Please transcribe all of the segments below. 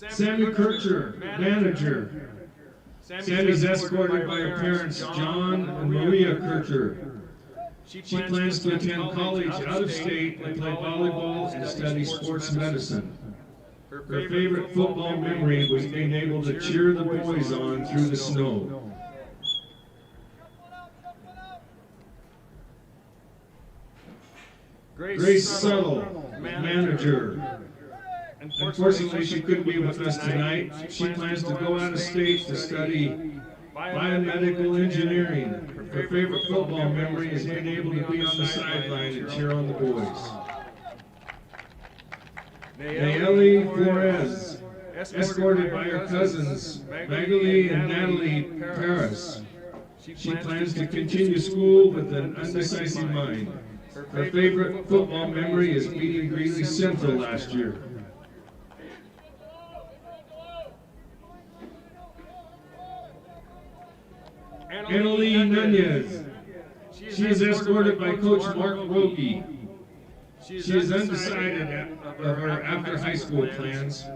Sammy Kircher, manager. Sammy's escorted by her parents, John and Maria Kircher. She plans to attend college out of state and play volleyball and study sports medicine. Her favorite football memory was being able to cheer the boys on through the snow. Grace Settle, manager. Unfortunately, she couldn't be with us tonight. She plans to go out of state to study biomedical engineering. Her favorite football memory is being able to be on the sideline and cheer on the boys. Nayeli Flores, escorted by her cousins, Magali and Natalie Paris. She plans to continue school with an undecisive mind. Her favorite football memory is beating Grizzlies Central last year. Annalie Nunez. She is escorted by Coach Mark Rogie. She is undecided of her after high school plans.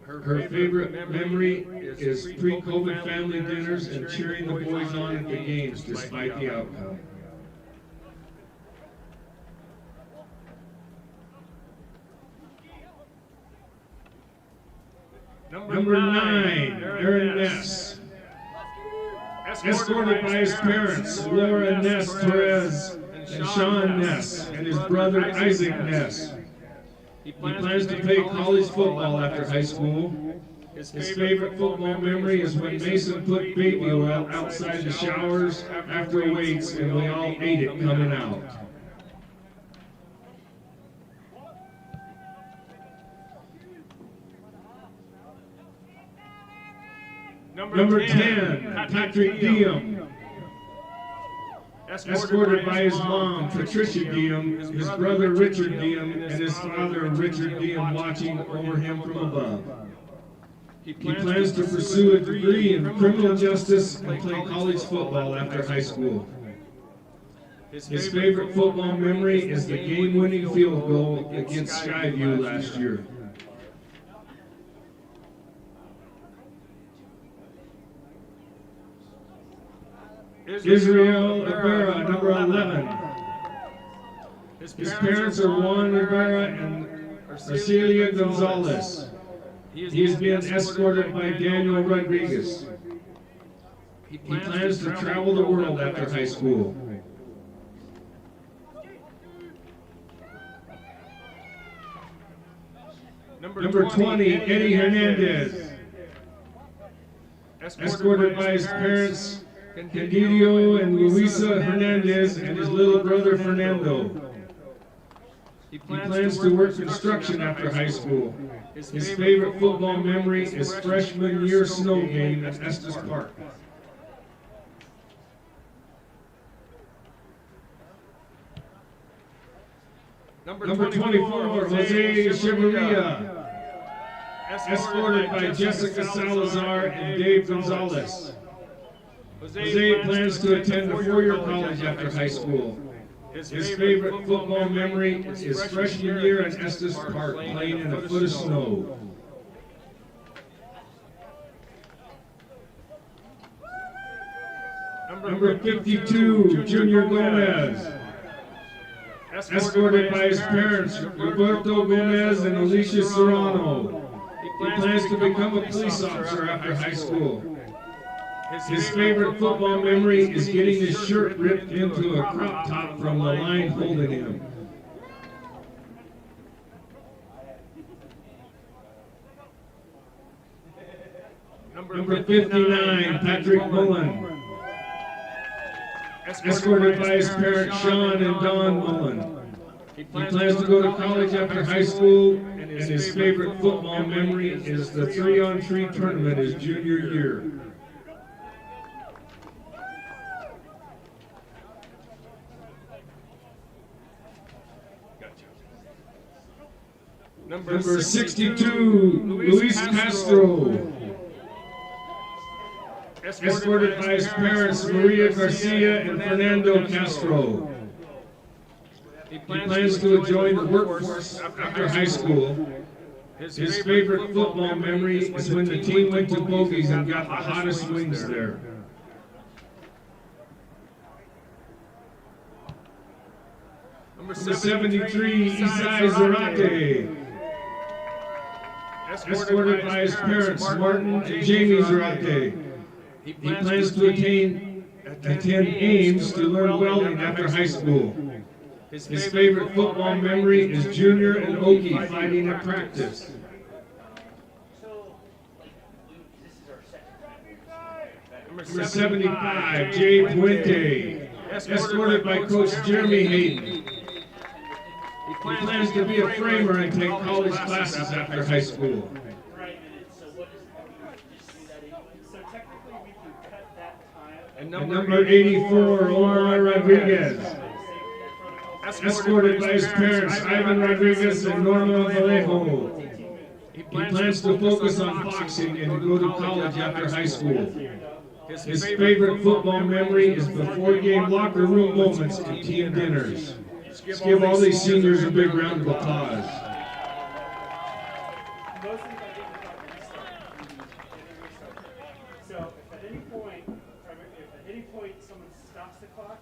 Her favorite memory is pre-COVID family dinners and cheering the boys on at the games despite the outcome. Number 9, Aaron Ness. Escorted by his parents, Laura Ness Torres and Sean Ness, and his brother Isaac Ness. He plans to play college football after high school. His favorite football memory is when Mason put baby oil outside the showers after weights and we all ate it coming out. Number 10, Patrick Diem. Escorted by his mom, Patricia Diem, his brother Richard Diem, and his father Richard Diem watching over him from above. He plans to pursue a degree in criminal justice and play college football after high school. His favorite football memory is the game-winning field goal against Skyview last year. Israel Rivera, number 11. His parents are Juan Rivera and Arcelia Gonzalez. He is being escorted by Daniel Rodriguez. He plans to travel the world after high school. Number 20, Eddie Hernandez. Escorted by his parents, Candido and Luisa Hernandez, and his little brother Fernando. He plans to work construction after high school. His favorite football memory is freshman year snow game at Estes Park. Number 24, Jose Echeverria, escorted by Jessica Salazar and Dave Gonzalez. Jose plans to attend a four-year college after high school. His favorite football memory is freshman year at Estes Park, playing in a foot of snow. Number 52, Junior Gomez. Escorted by his parents, Roberto Gomez and Alicia Serrano. He plans to become a police officer after high school. His favorite football memory is getting his shirt ripped into a crop top from the line holding him. Number 59, Patrick Mullen. Escorted by his parents, Sean and Don Mullen. He plans to go to college after high school, and his favorite football memory is the 3-on-3 tournament his junior year. Number 62, Luis Castro. Escorted by his parents, Maria Garcia and Fernando Castro. He plans to join the workforce after high school. His favorite football memory is when the team went to Bogies and got the hottest wings there. Number 73, Isai Zarate. Escorted by his parents, Martin and Jamie Zarate. He plans to attend Ames to learn welding after high school. His favorite football memory is Junior and Okie fighting at practice. Number 75, Jay Puente, escorted by Coach Jeremy Hayden. He plans to be a framer and take college classes after high school. And number 84, Omar Rodriguez, escorted by his parents, Ivan Rodriguez and Norma Vallejo. He plans to focus on boxing and go to college after high school. His favorite football memory is before game locker room moments and team dinners. Let's give all these seniors a big round of applause. So if at any point someone stops the clock,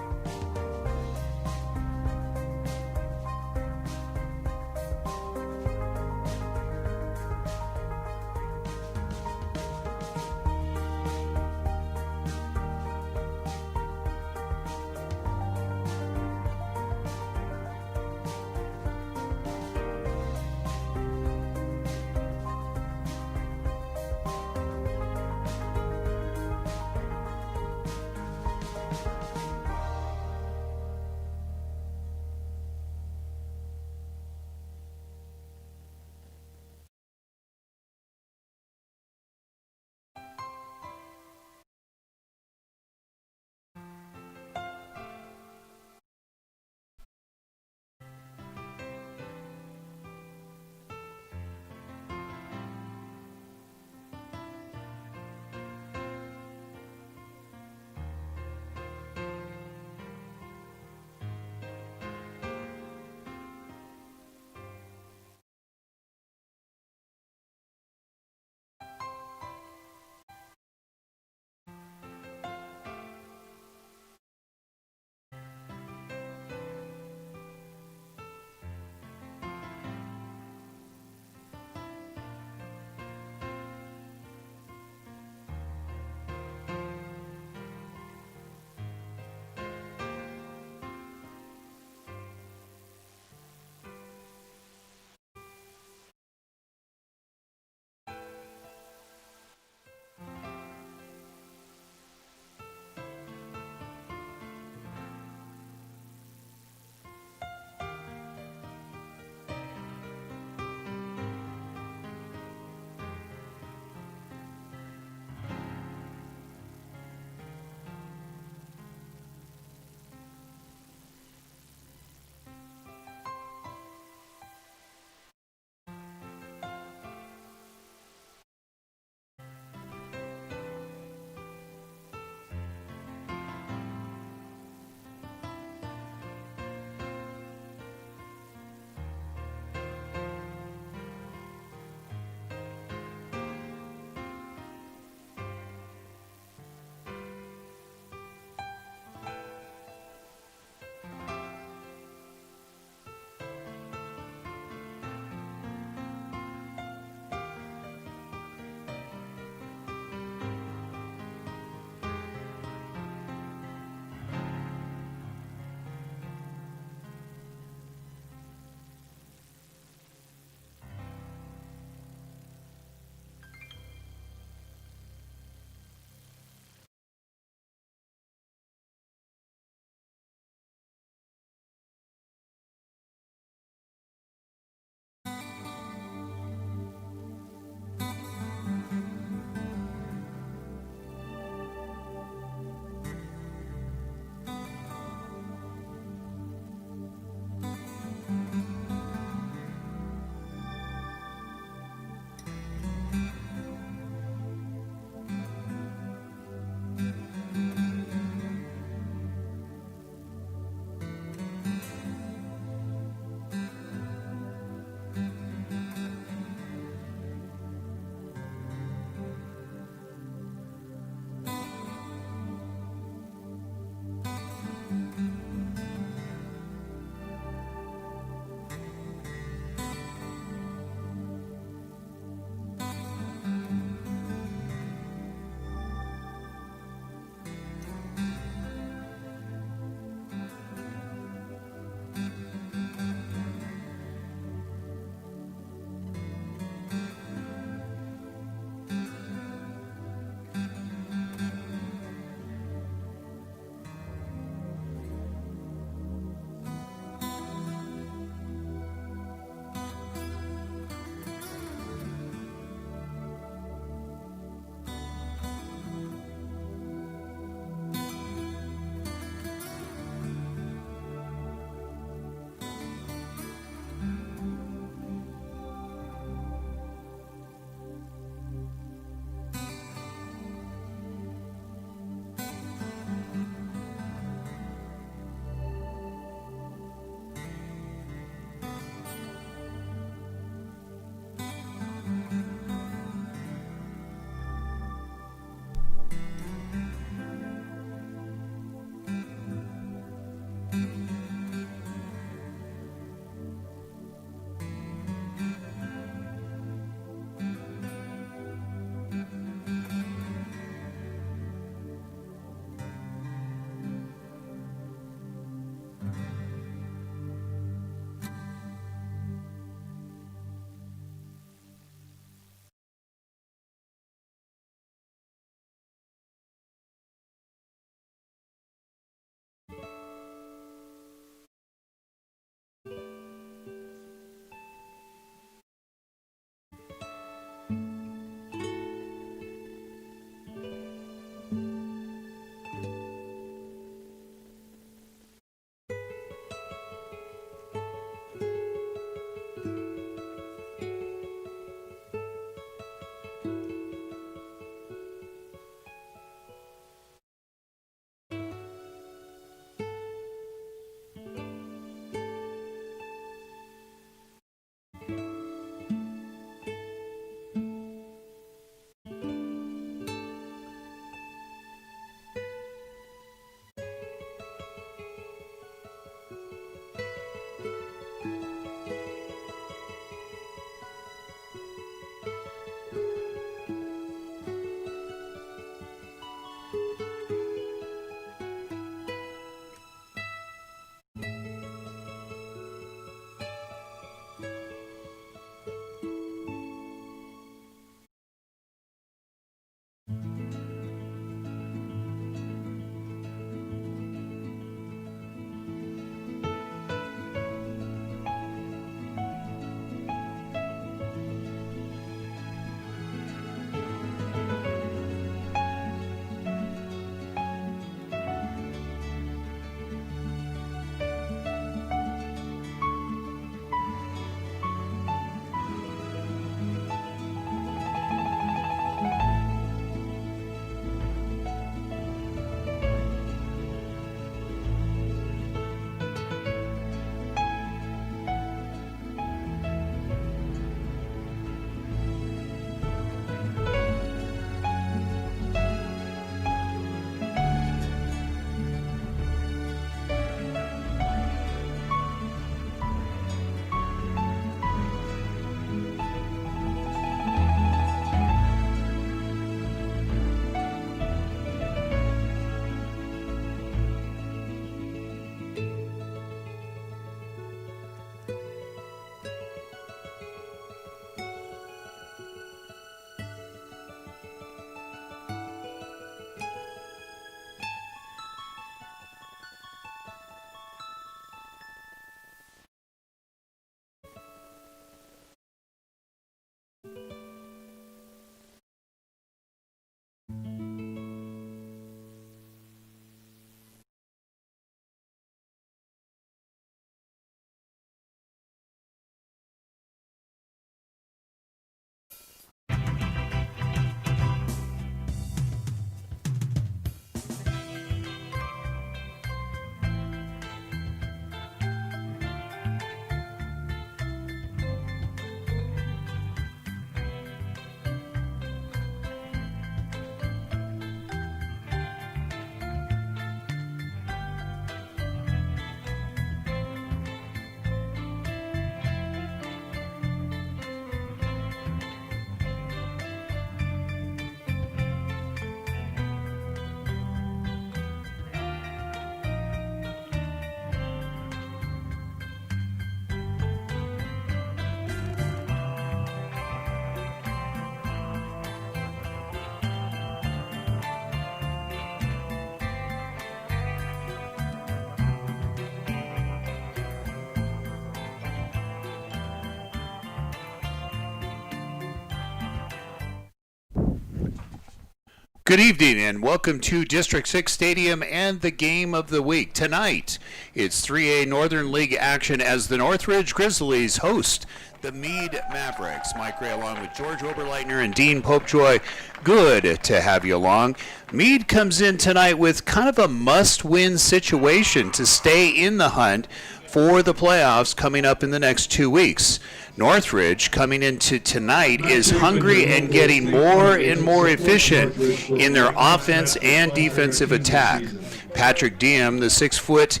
Good evening and welcome to District 6 Stadium and the game of the week. Tonight, it's 3A Northern League action as the Northridge Grizzlies host the Mead Mavericks. Mike Ray along with George Oberleitner and Dean Popejoy. Good to have you along. Mead comes in tonight with kind of a must-win situation to stay in the hunt for the playoffs coming up in the next 2 weeks. Northridge, coming into tonight, is hungry and getting more and more efficient in their offense and defensive attack. Patrick Diem, the 6-foot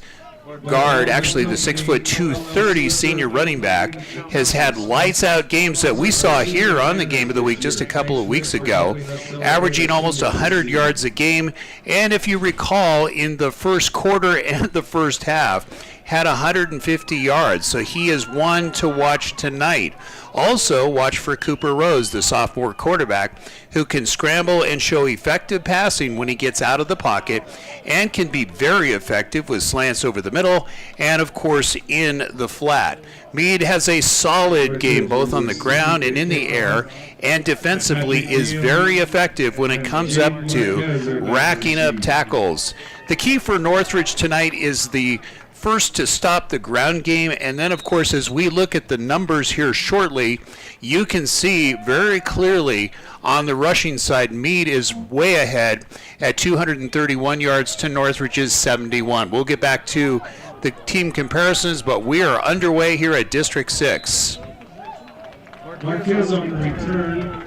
guard, actually the 6'2", 230 senior running back, has had lights-out games that we saw here on the game of the week just a couple of weeks ago, averaging almost 100 yards a game, and if you recall, in the first quarter and the first half, had 150 yards, so he is one to watch tonight. Also, watch for Cooper Rose, the sophomore quarterback, who can scramble and show effective passing when he gets out of the pocket and can be very effective with slants over the middle and, of course, in the flat. Mead has a solid game both on the ground and in the air, and defensively is very effective when it comes up to racking up tackles. The key for Northridge tonight is the first to stop the ground game, and then of course as we look at the numbers here shortly, you can see very clearly on the rushing side Mead is way ahead at 231 yards to Northridge's 71. We'll get back to the team comparisons, but we are underway here at District 6. Marquez on the return.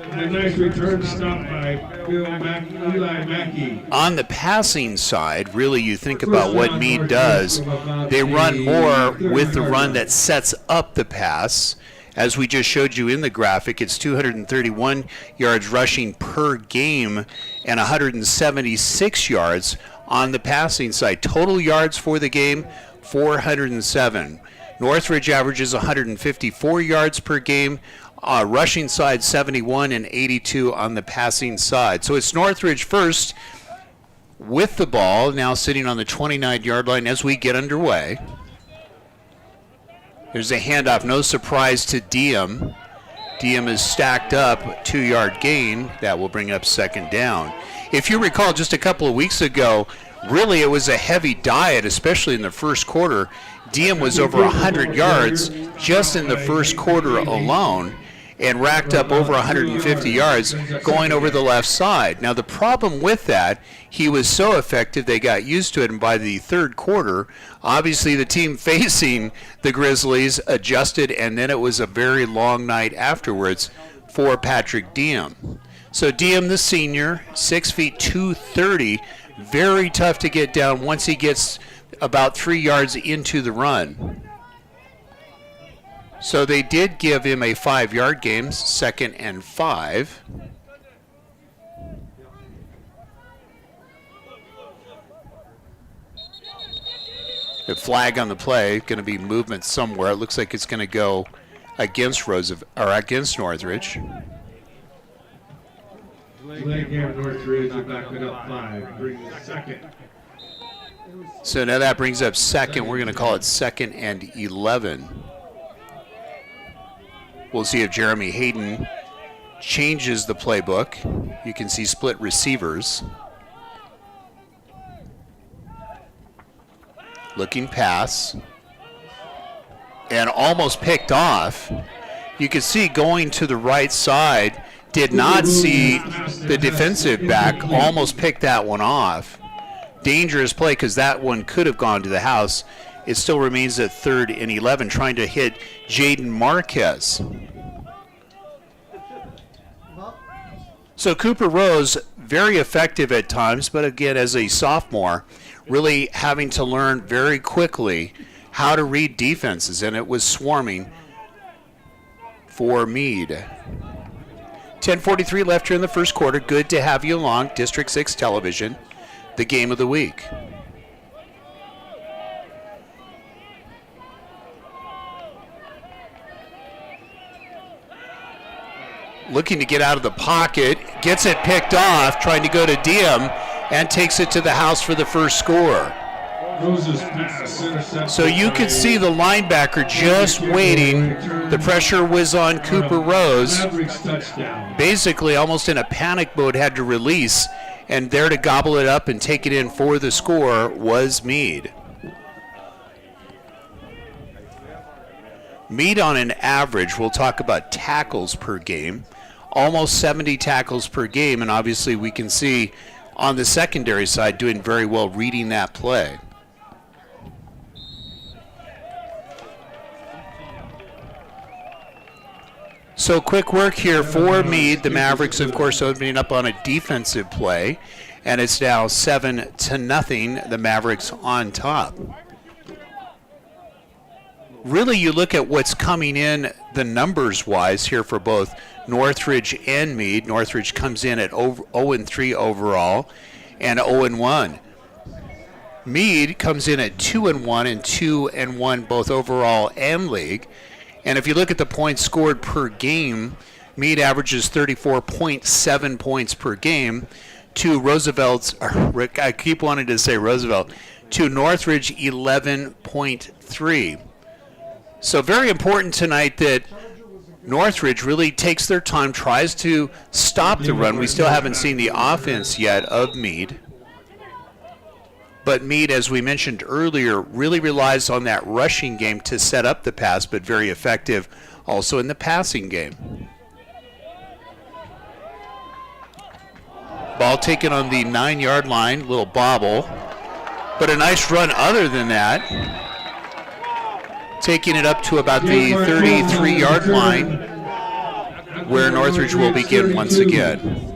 And a nice return stop by Eli Mackey. On the passing side, really you think about what Mead does. They run more with the run that sets up the pass. As we just showed you in the graphic, it's 231 yards rushing per game and 176 yards on the passing side. Total yards for the game, 407. Northridge averages 154 yards per game. Rushing side 71 and 82 on the passing side. So it's Northridge first with the ball, now sitting on the 29-yard line as we get underway. There's a handoff, no surprise to Diem. Diem is stacked up, 2-yard gain. That will bring up second down. If you recall, just a couple of weeks ago, really it was a heavy diet, especially in the first quarter. Diem was over 100 yards just in the first quarter alone, and racked up over 150 yards going over the left side. Now the problem with that, he was so effective they got used to it, and by the third quarter, obviously the team facing the Grizzlies adjusted, and then it was a very long night afterwards for Patrick Diem. So Diem, the senior, 6'2", 230, very tough to get down once he gets about 3 yards into the run. So they did give him a 5-yard game, 2nd and 5. The flag on the play, going to be movement somewhere. It looks like it's going to go against against Northridge. Flag here, Northridge, and back it up 5. Brings second. So now that brings up second. We're going to call it 2nd and 11. We'll see if Jeremy Hayden changes the playbook. You can see split receivers. Looking pass. And almost picked off. You can see going to the right side, did not see the defensive back, almost picked that one off. Dangerous play because that one could have gone to the house. It still remains at 3rd and 11, trying to hit Jaden Marquez. So Cooper Rose, very effective at times, but again, as a sophomore, really having to learn very quickly how to read defenses, and it was swarming for Mead. 10:43 left here in the first quarter. Good to have you along. District 6 Television, the game of the week. Looking to get out of the pocket, gets it picked off, trying to go to Diem, and takes it to the house for the first score. Rose's pass intercepted. So you could see the linebacker just waiting. The pressure was on Cooper Rose. Mavericks touchdown. Basically, almost in a panic mode, had to release. And there to gobble it up and take it in for the score was Mead. Mead on an average, we'll talk about tackles per game, almost 70 tackles per game, and obviously we can see on the secondary side doing very well reading that play. So quick work here for Mead. The Mavericks, of course, opening up on a defensive play, and it's now 7-0, the Mavericks on top. Really, you look at what's coming in the numbers-wise here for both Northridge and Mead. Northridge comes in at 0-3 overall and 0-1. Mead comes in at 2-1 and 2-1 both overall and league. And if you look at the points scored per game, Mead averages 34.7 points per game to Roosevelt's, Rick, I keep wanting to say Roosevelt, to Northridge 11.3. So very important tonight that Northridge really takes their time, tries to stop the run. We still haven't seen the offense yet of Mead. But Mead, as we mentioned earlier, really relies on that rushing game to set up the pass, but very effective also in the passing game. Ball taken on the 9-yard line, little bobble, but a nice run other than that. Taking it up to about the 33-yard line, where Northridge will begin once again.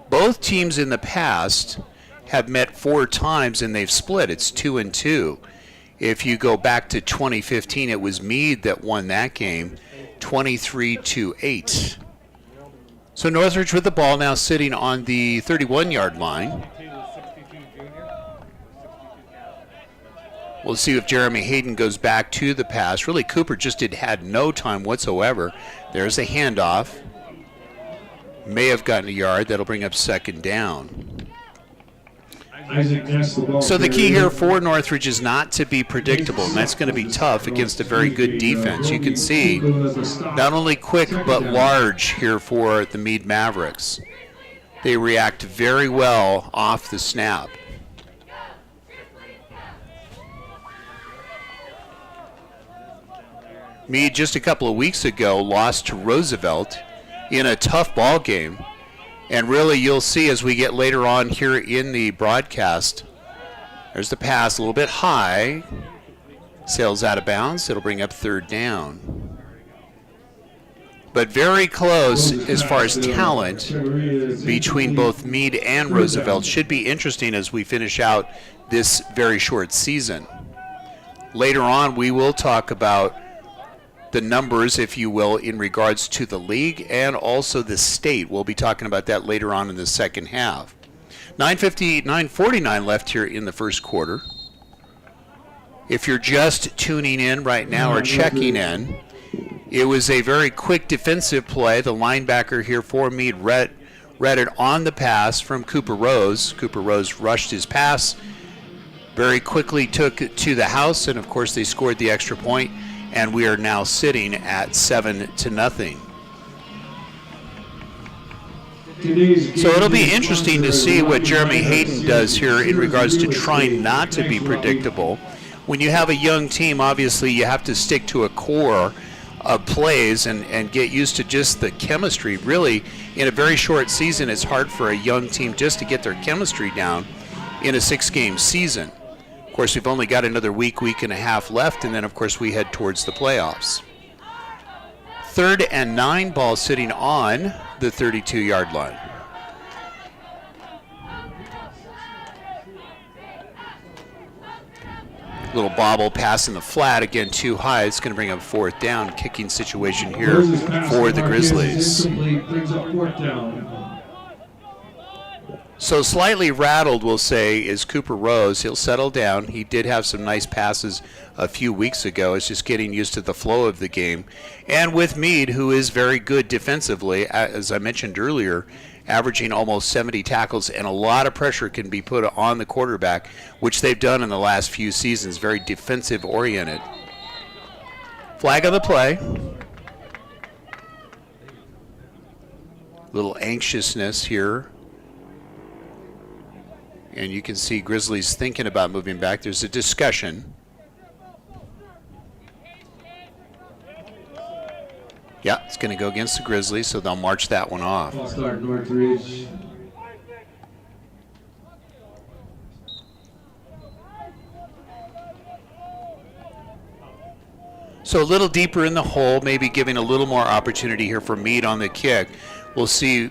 Both teams in the past have met 4 times and they've split. It's 2-2. If you go back to 2015, it was Mead that won that game, 23-8. So Northridge with the ball now sitting on the 31-yard line. We'll see if Jeremy Hayden goes back to the pass. Really, Cooper just had no time whatsoever. There's a handoff. May have gotten a yard. That'll bring up second down. So the key here for Northridge is not to be predictable, and that's going to be tough against a very good defense. You can see not only quick but large here for the Mead Mavericks. They react very well off the snap. Mead just a couple of weeks ago lost to Roosevelt in a tough ball game. And really you'll see as we get later on here in the broadcast, there's the pass a little bit high, sails out of bounds, it'll bring up third down. But very close as far as talent between both Mead and Roosevelt. Should be interesting as we finish out this very short season. Later on we will talk about the numbers, if you will, in regards to the league and also the state. We'll be talking about that later on in the second half. 9:49 left here in the first quarter. If you're just tuning in right now or checking in, it was a very quick defensive play. The linebacker here for Mead read it on the pass from Cooper Rose. Cooper Rose rushed his pass, very quickly took it to the house, and of course they scored the extra point. And we are now sitting at 7-0. So it'll be interesting to see what Jeremy Hayden does here in regards to trying not to be predictable. When you have a young team, obviously you have to stick to a core of plays and get used to just the chemistry. Really, in a very short season, it's hard for a young team just to get their chemistry down in a 6-game season. Of course, we've only got another week and a half left, and then, of course, we head towards the playoffs. 3rd and 9, ball sitting on the 32-yard line. Little bobble pass in the flat, again too high. It's going to bring up 4th down. Kicking situation here for the Grizzlies. Brings up 4th down. So slightly rattled, we'll say, is Cooper Rose. He'll settle down. He did have some nice passes a few weeks ago. It's just getting used to the flow of the game. And with Mead, who is very good defensively, as I mentioned earlier, averaging almost 70 tackles, and a lot of pressure can be put on the quarterback, which they've done in the last few seasons, very defensive-oriented. Flag on the play. Little anxiousness here. And you can see Grizzlies thinking about moving back. There's a discussion. Yeah, it's going to go against the Grizzlies, so they'll march that one off. I'll start Northridge. So a little deeper in the hole, maybe giving a little more opportunity here for Mead on the kick. We'll see.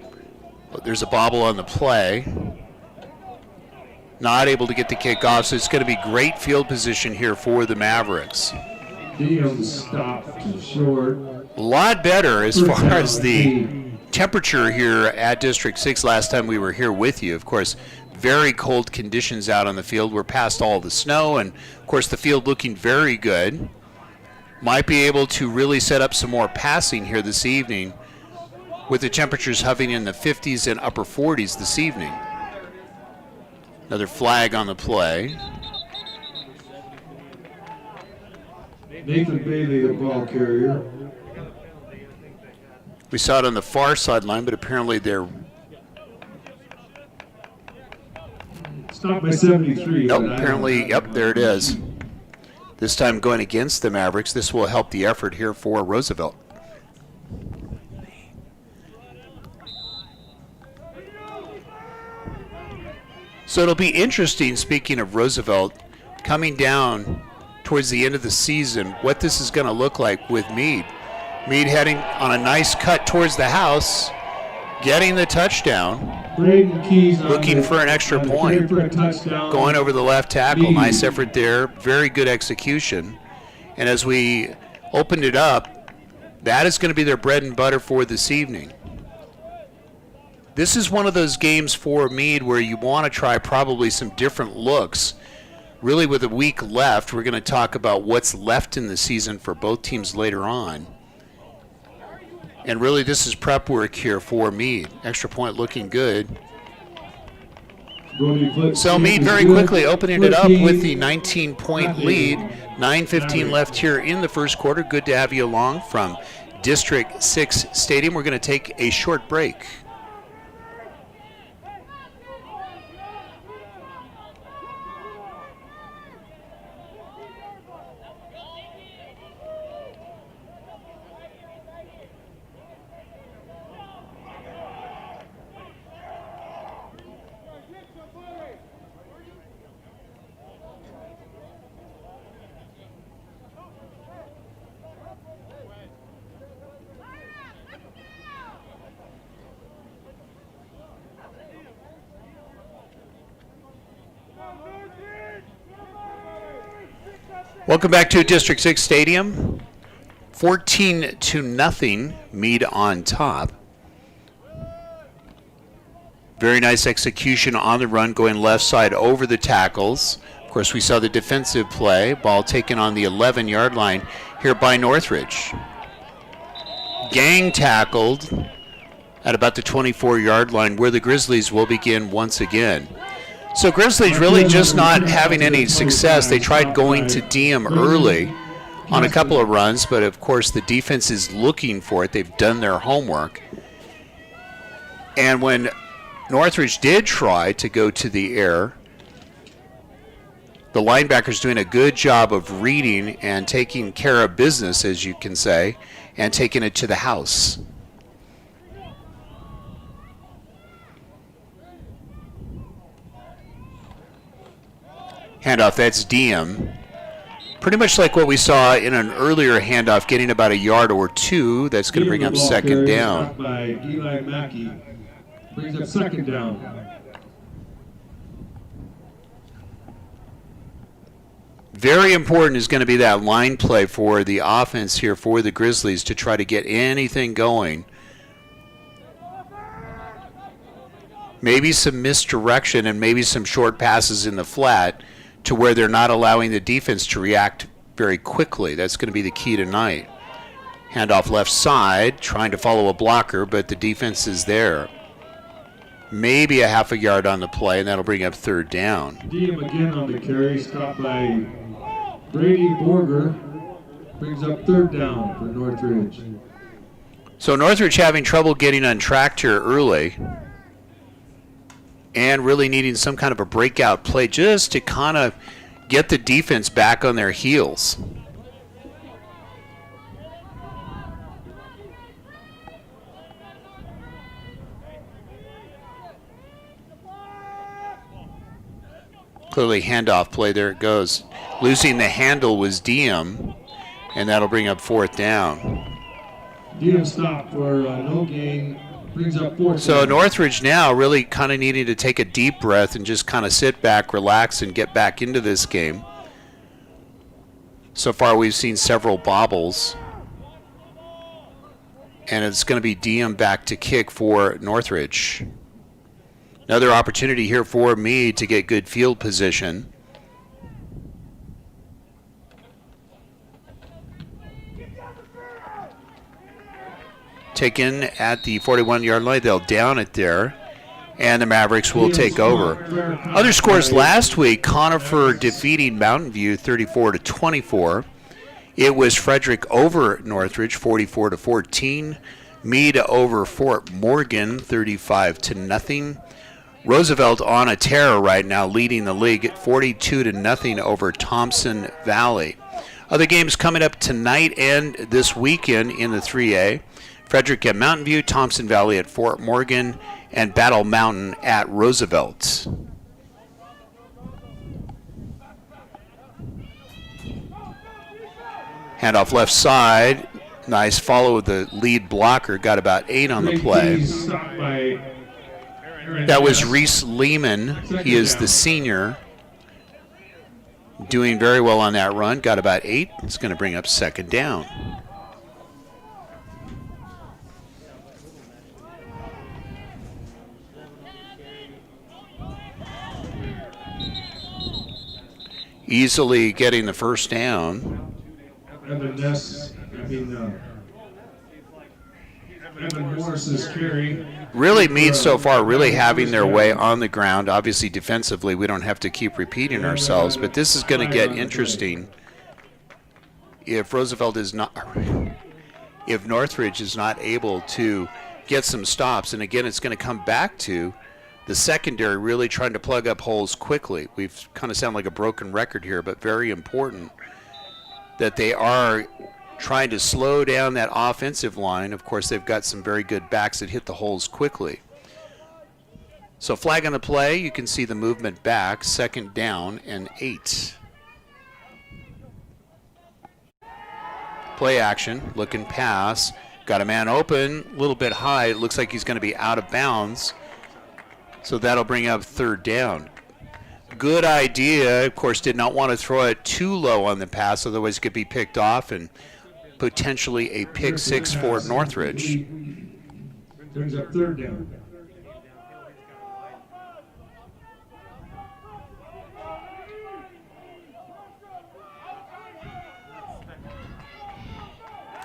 There's a bobble on the play. Not able to get the kick off, so it's going to be great field position here for the Mavericks. Diem stopped short. A lot better as far as the temperature here at District 6 last time we were here with you. Of course, very cold conditions out on the field. We're past all the snow, and of course the field looking very good. Might be able to really set up some more passing here this evening with the temperatures hovering in the 50s and upper 40s this evening. Another flag on the play. Nathan Bailey, the ball carrier. We saw it on the far sideline, but apparently they're... Stopped by 73. Nope, apparently, yep, there it is. This time going against the Mavericks. This will help the effort here for Roosevelt. So it'll be interesting, speaking of Roosevelt, coming down towards the end of the season, what this is going to look like with Mead. Mead heading on a nice cut towards the house, getting the touchdown, looking for an extra point, going over the left tackle. Nice effort there, very good execution. And as we opened it up, that is going to be their bread and butter for this evening. This is one of those games for Mead where you want to try probably some different looks. Really, with a week left, we're going to talk about what's left in the season for both teams later on. And really, this is prep work here for Mead. Extra point looking good. So Mead very quickly opening it up with the 19-point lead. 9:15 left here in the first quarter. Good to have you along from District 6 Stadium. We're going to take a short break. Welcome back to District 6 Stadium. 14-0, Mead on top. Very nice execution on the run, going left side over the tackles. Of course, we saw the defensive play. Ball taken on the 11-yard line here by Northridge. Gang tackled at about the 24-yard line, where the Grizzlies will begin once again. So Grizzlies really just not having any success. They tried going to Diem early on a couple of runs, but of course the defense is looking for it. They've done their homework. And when Northridge did try to go to the air, the linebacker's doing a good job of reading and taking care of business, as you can say, and taking it to the house. Handoff, that's Diem. Pretty much like what we saw in an earlier handoff, getting about a yard or two. That's going to bring up second down. By Eli Mackey. Brings up second down. Very important is going to be that line play for the offense here for the Grizzlies to try to get anything going. Maybe some misdirection and maybe some short passes in the flat to where they're not allowing the defense to react very quickly. That's going to be the key tonight. Handoff left side, trying to follow a blocker, but the defense is there. maybe a half a yard on the play, and that'll bring up third down. Diem again on the carry, stopped by Brady Borger. Brings up third down for Northridge. So Northridge having trouble getting on track here early and really needing some kind of a breakout play just to kind of get the defense back on their heels. Clearly handoff play, there it goes. Losing the handle was Diem, and that'll bring up fourth down. Diem stop for no gain, brings up fourth So down. Northridge now really kind of needing to take a deep breath and just kind of sit back, relax, and get back into this game. So far we've seen several bobbles. And it's going to be Diem back to kick for Northridge. Another opportunity here for Mead to get good field position. Taken at the 41-yard line. They'll down it there, and the Mavericks will take over. Other scores last week: Conifer defeating Mountain View 34-24. It was Frederick over Northridge 44-14. Mead over Fort Morgan 35-0. Roosevelt on a tear right now, leading the league at 42-0 over Thompson Valley. Other games coming up tonight and this weekend in the 3A. Frederick at Mountain View, Thompson Valley at Fort Morgan, and Battle Mountain at Roosevelt. Handoff left side. Nice follow with the lead blocker. Got about 8 on the play. That was Reese Lehman. He is the senior. Doing very well on that run. Got about 8. It's going to bring up second down. Easily getting the first down. Evan Morris's carry. Really, Mead so far really having their way on the ground. Obviously, defensively, we don't have to keep repeating ourselves, but this is going to get interesting if Roosevelt is not, if Northridge is not able to get some stops. And again, it's going to come back to the secondary really trying to plug up holes quickly. We've kind of sound like a broken record here, but very important that they are trying to slow down that offensive line. Of course, they've got some very good backs that hit the holes quickly. So flag on the play, you can see the movement back, second down and 8. Play action, looking pass, got a man open, a little bit high. It looks like he's going to be out of bounds. So that'll bring up third down. Good idea. Of course, did not want to throw it too low on the pass, otherwise it could be picked off and potentially a pick six for Northridge. Brings up third down.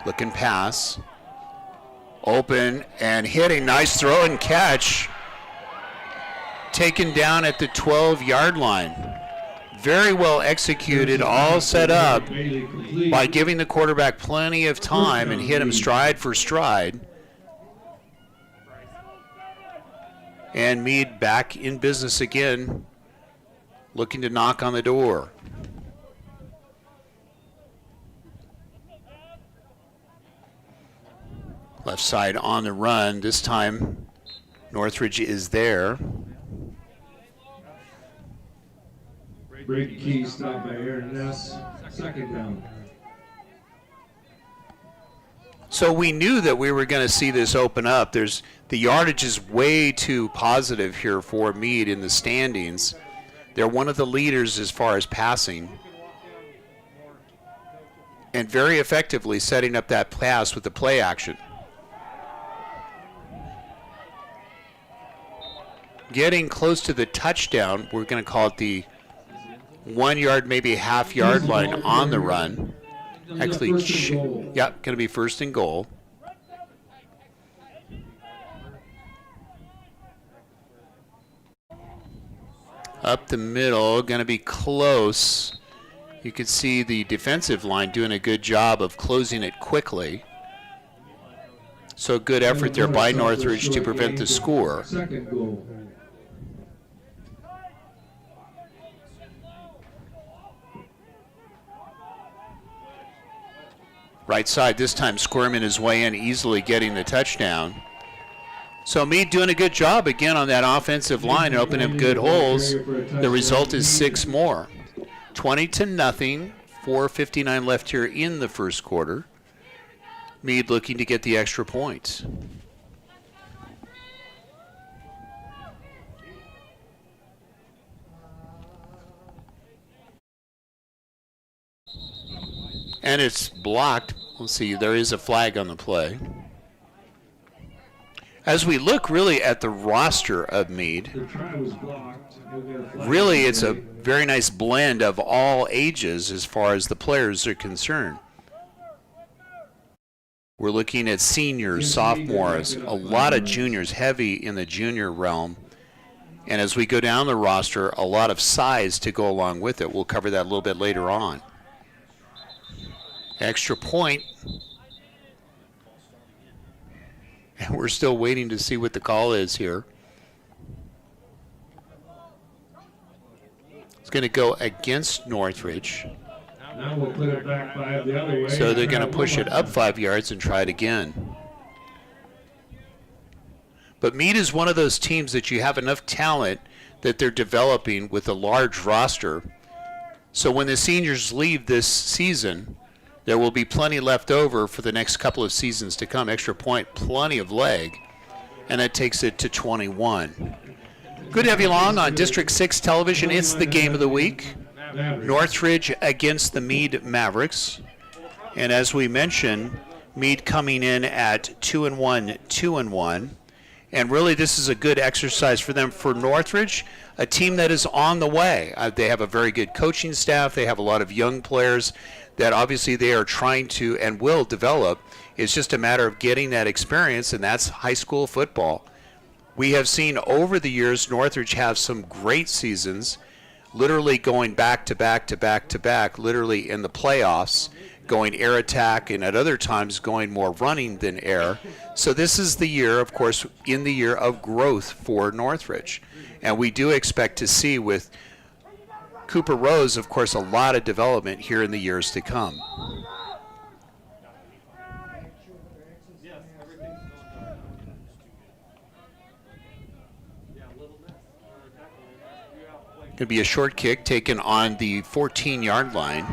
Looking pass. Open and hitting. Nice throw and catch. Taken down at the 12-yard line. Very well executed, all set up by giving the quarterback plenty of time and hit him stride for stride. And Mead back in business again, looking to knock on the door. Left side on the run. This time, Northridge is there. Break key stop by Aaron Ness. Second down. So we knew that we were going to see this open up. The yardage is way too positive here for Mead in the standings. They're one of the leaders as far as passing. And very effectively setting up that pass with the play action. Getting close to the touchdown, we're going to call it the 1 yard, maybe half yard line on the run. Actually, yeah, going to be first and goal. Up the middle, going to be close. You can see the defensive line doing a good job of closing it quickly. So good effort there by Northridge to prevent the score. Second goal. Right side this time, squirming his way in, easily getting the touchdown. So Mead doing a good job again on that offensive line and opening up good holes. The result is 6 more. 20-0, 4:59 left here in the first quarter. Mead looking to get the extra point. And it's blocked. Let's see, there is a flag on the play. As we look really at the roster of Mead, really it's a very nice blend of all ages as far as the players are concerned. We're looking at seniors, sophomores, a lot of juniors, heavy in the junior realm. And as we go down the roster, a lot of size to go along with it. We'll cover that a little bit later on. Extra point. And we're still waiting to see what the call is here. It's going to go against Northridge. Now we'll put it back 5 the other way. So they're going to push it up 5 yards and try it again. But Mead is one of those teams that you have enough talent that they're developing with a large roster. So when the seniors leave this season, there will be plenty left over for the next couple of seasons to come. Extra point, plenty of leg, and that takes it to 21. Good to have you along on District 6 television. It's the game of the week. Northridge against the Mead Mavericks. And as we mentioned, Mead coming in at 2-1, 2-1. And really this is a good exercise for them. For Northridge, a team that is on the way. They have a very good coaching staff. They have a lot of young players that obviously they are trying to and will develop. It's just a matter of getting that experience, and that's high school football. We have seen over the years Northridge have some great seasons, literally going back to back to back to back, literally in the playoffs, going air attack, and at other times going more running than air. So this is the year, of course, in the year of growth for Northridge. And we do expect to see with Cooper Rose, of course, a lot of development here in the years to come. Going to be a short kick taken on the 14-yard line.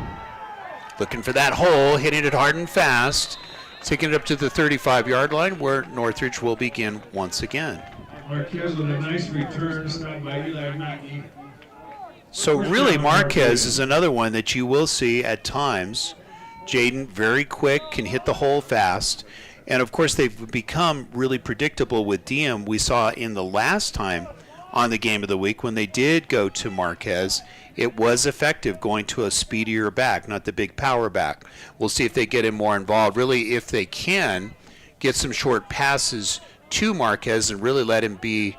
Looking for that hole, hitting it hard and fast. Taking it up to the 35-yard line where Northridge will begin once again. Marquez with a nice return, stopped by Eli Mackey. So really Marquez is another one that you will see at times. Jaden, very quick, can hit the hole fast. And of course they've become really predictable with Diem. We saw in the last time on the game of the week when they did go to Marquez, it was effective going to a speedier back, not the big power back. We'll see if they get him more involved. Really, if they can, get some short passes to Marquez and really let him be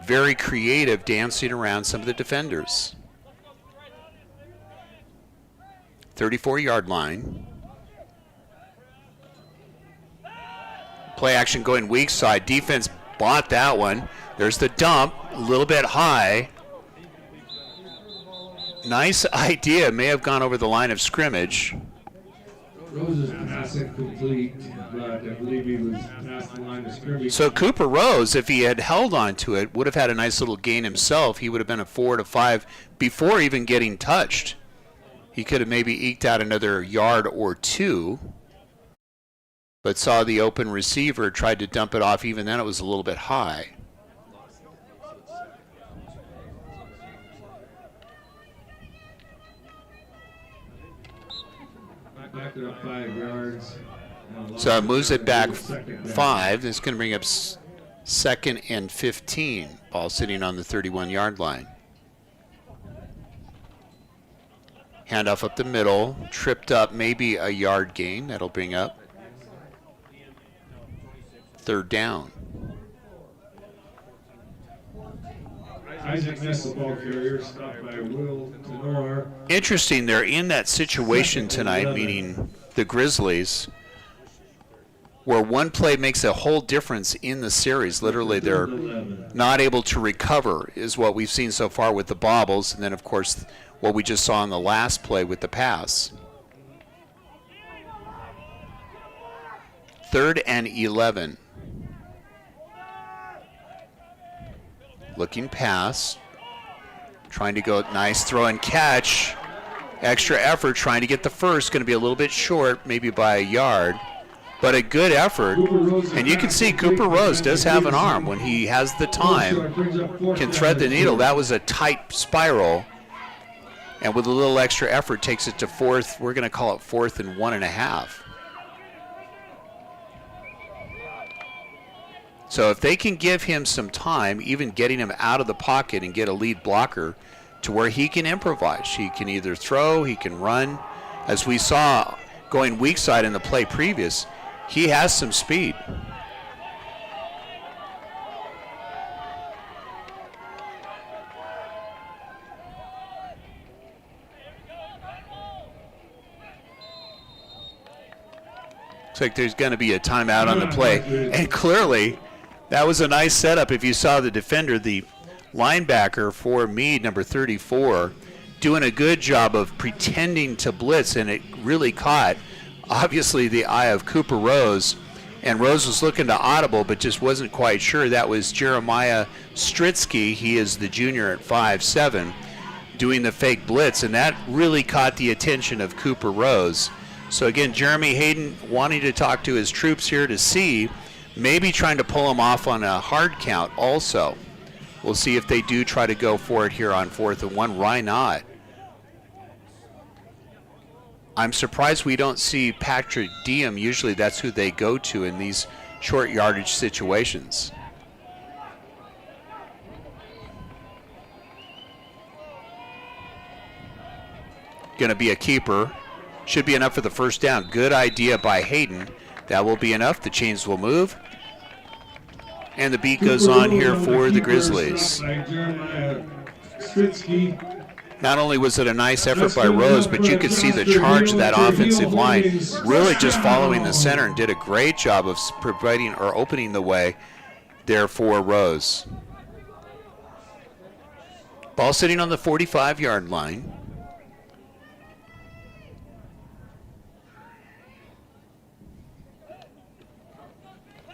very creative dancing around some of the defenders. 34-yard line. Play action going weak side. Defense bought that one. There's the dump, a little bit high. Nice idea. May have gone over the line of scrimmage. Rose's pass incomplete, but I believe he was past the line of scrimmage. So Cooper Rose, if he had held on to it, would have had a nice little gain himself. He would have been a 4 to 5 before even getting touched. He could have maybe eked out another yard or two, but saw the open receiver, tried to dump it off. Even then it was a little bit high. Back it up 5 yards. So it moves it back 5. It's going to bring up 2nd and 15. Ball sitting on the 31-yard line. Handoff up the middle, tripped up, maybe a yard gain. That'll bring up 3rd down. Isaac Ness, the ball carrier, stopped by Will Tenor. Interesting, they're in that situation tonight, meaning the Grizzlies, where one play makes a whole difference in the series. Literally, they're not able to recover, is what we've seen so far with the bobbles, and then, of course, what we just saw in the last play with the pass. 3rd and 11. Looking pass. Trying to go, nice throw and catch. Extra effort trying to get the first. Going to be a little bit short, maybe by a yard. But a good effort. And you can see Cooper Rose does have an arm. When he has the time, can thread the needle. That was a tight spiral. And with a little extra effort, takes it to 4th. We're going to call it 4th and 1.5. So if they can give him some time, even getting him out of the pocket and get a lead blocker to where he can improvise. He can either throw, he can run. As we saw going weak side in the play previous, he has some speed. Looks like there's going to be a timeout on the play. And clearly, that was a nice setup. If you saw the defender, the linebacker for Mead, number 34, doing a good job of pretending to blitz, and it really caught, obviously, the eye of Cooper Rose. And Rose was looking to audible, but just wasn't quite sure. That was Jeremiah Stritsky. He is the junior at 5'7", doing the fake blitz, and that really caught the attention of Cooper Rose. So again, Jeremy Hayden wanting to talk to his troops here to see, maybe trying to pull him off on a hard count also. We'll see if they do try to go for it here on 4th and 1. Why not? I'm surprised we don't see Patrick Diem. Usually that's who they go to in these short yardage situations. Going to be a keeper. Should be enough for the first down. Good idea by Hayden. That will be enough. The chains will move. And the beat goes on here for the Grizzlies. Not only was it a nice effort by Rose, but you could see the charge of that offensive line really just following the center, and did a great job of providing or opening the way there for Rose. Ball sitting on the 45-yard line.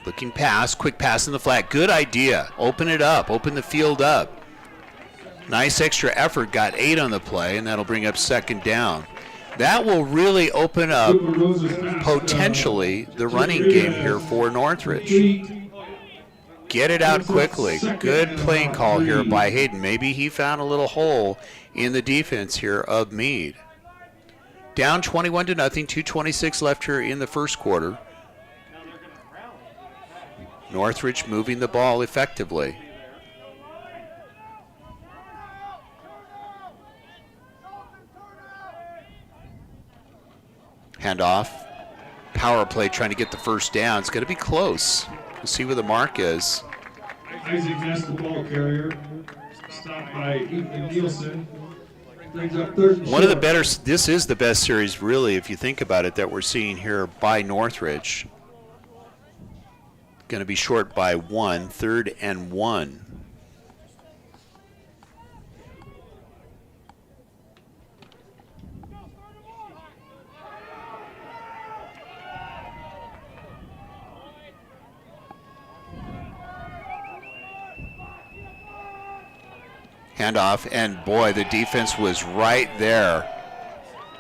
Looking pass, quick pass in the flat. Good idea. Open it up, open the field up. Nice extra effort, got 8 on the play, and that'll bring up 2nd down. That will really open up potentially the running game here for Northridge. Get it out quickly. Good playing call here by Hayden. Maybe he found a little hole in the defense here of Mead. Down 21-0, 2:26 left here in the first quarter. Northridge moving the ball effectively. Handoff. Power play trying to get the first down. It's going to be close. We'll see where the mark is. Isaac Ness, the ball carrier, stopped by Ethan Nielsen. Brings up 3rd and One of the short. better, this is the best series really, if you think about it, that we're seeing here by Northridge. Going to be short by 1, 3rd and 1. Handoff, and boy, the defense was right there.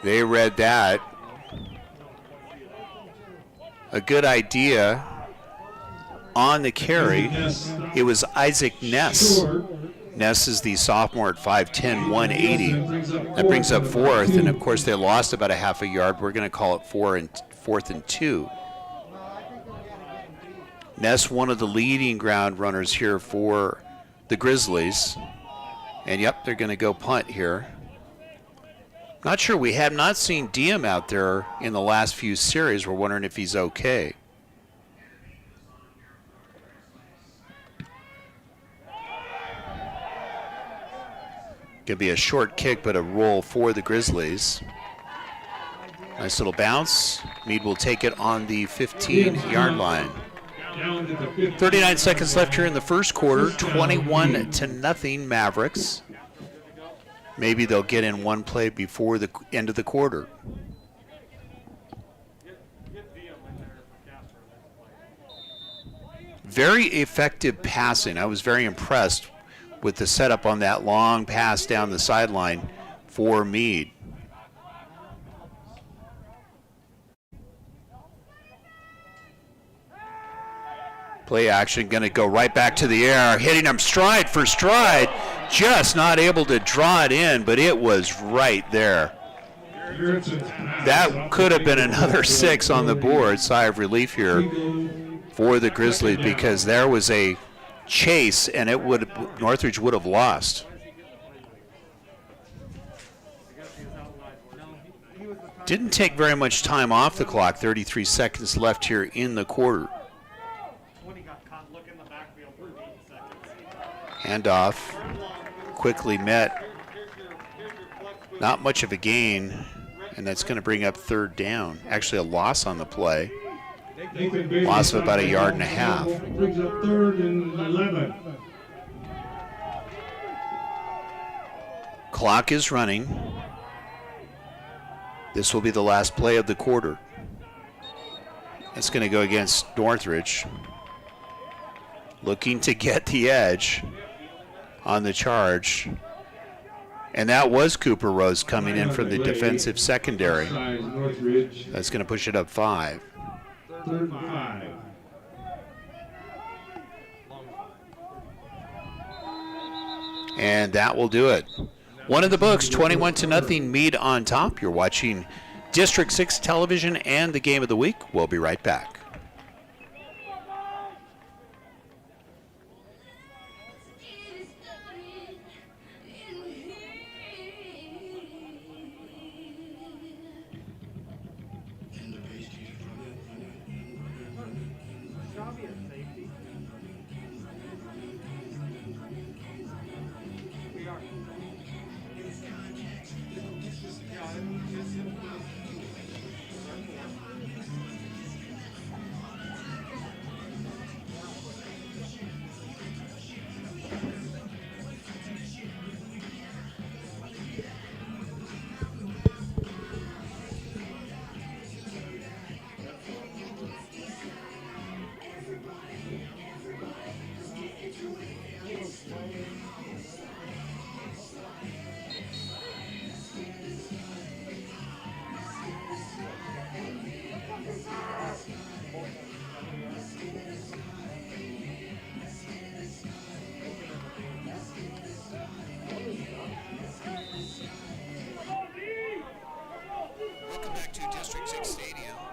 They read that. A good idea. On the carry, it was Isaac Ness. Ness is the sophomore at 5'10", 180. That brings up 4th, and of course they lost about a half a yard. We're going to call it 4th and 2. Ness, one of the leading ground runners here for the Grizzlies. And yep, they're going to go punt here. Not sure, we have not seen Diem out there in the last few series. We're wondering if he's okay. Gonna be a short kick, but a roll for the Grizzlies. Nice little bounce. Mead will take it on the 15-yard line. 39 seconds left here in the first quarter. 21-0 Mavericks. Maybe they'll get in one play before the end of the quarter. Very effective passing. I was very impressed with the setup on that long pass down the sideline for Mead. Play action, going to go right back to the air, hitting him stride for stride, just not able to draw it in, but it was right there. That could have been another 6 on the board. Sigh of relief here for the Grizzlies, because there was a chase and Northridge would have lost. Didn't take very much time off the clock. 33 seconds left here in the quarter. Handoff quickly met. Not much of a gain, and that's going to bring up third down. Actually, a loss on the play. Loss of about 1.5 yards. Brings up 3rd and 11. Clock is running. This will be the last play of the quarter. It's going to go against Northridge. Looking to get the edge on the charge. And that was Cooper Rose coming in from the defensive secondary. That's going to push it up 5. 3rd and 5. And that will do it. One of the books, 21-0, Mead on top. You're watching District 6 television and the game of the week. We'll be right back.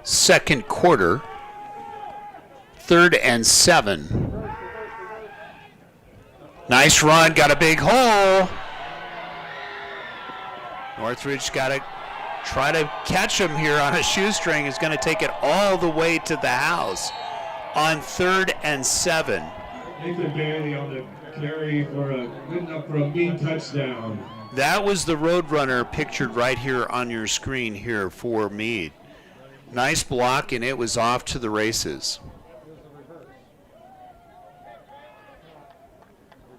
Second quarter, 3rd and 7. Nice run, got a big hole. Northridge got to try to catch him here on a shoestring. Is going to take it all the way to the house on 3rd and 7. Nathan Bailey on the carry for good enough for a Mead touchdown. That was the Roadrunner pictured right here on your screen here for Mead. Nice block, and it was off to the races.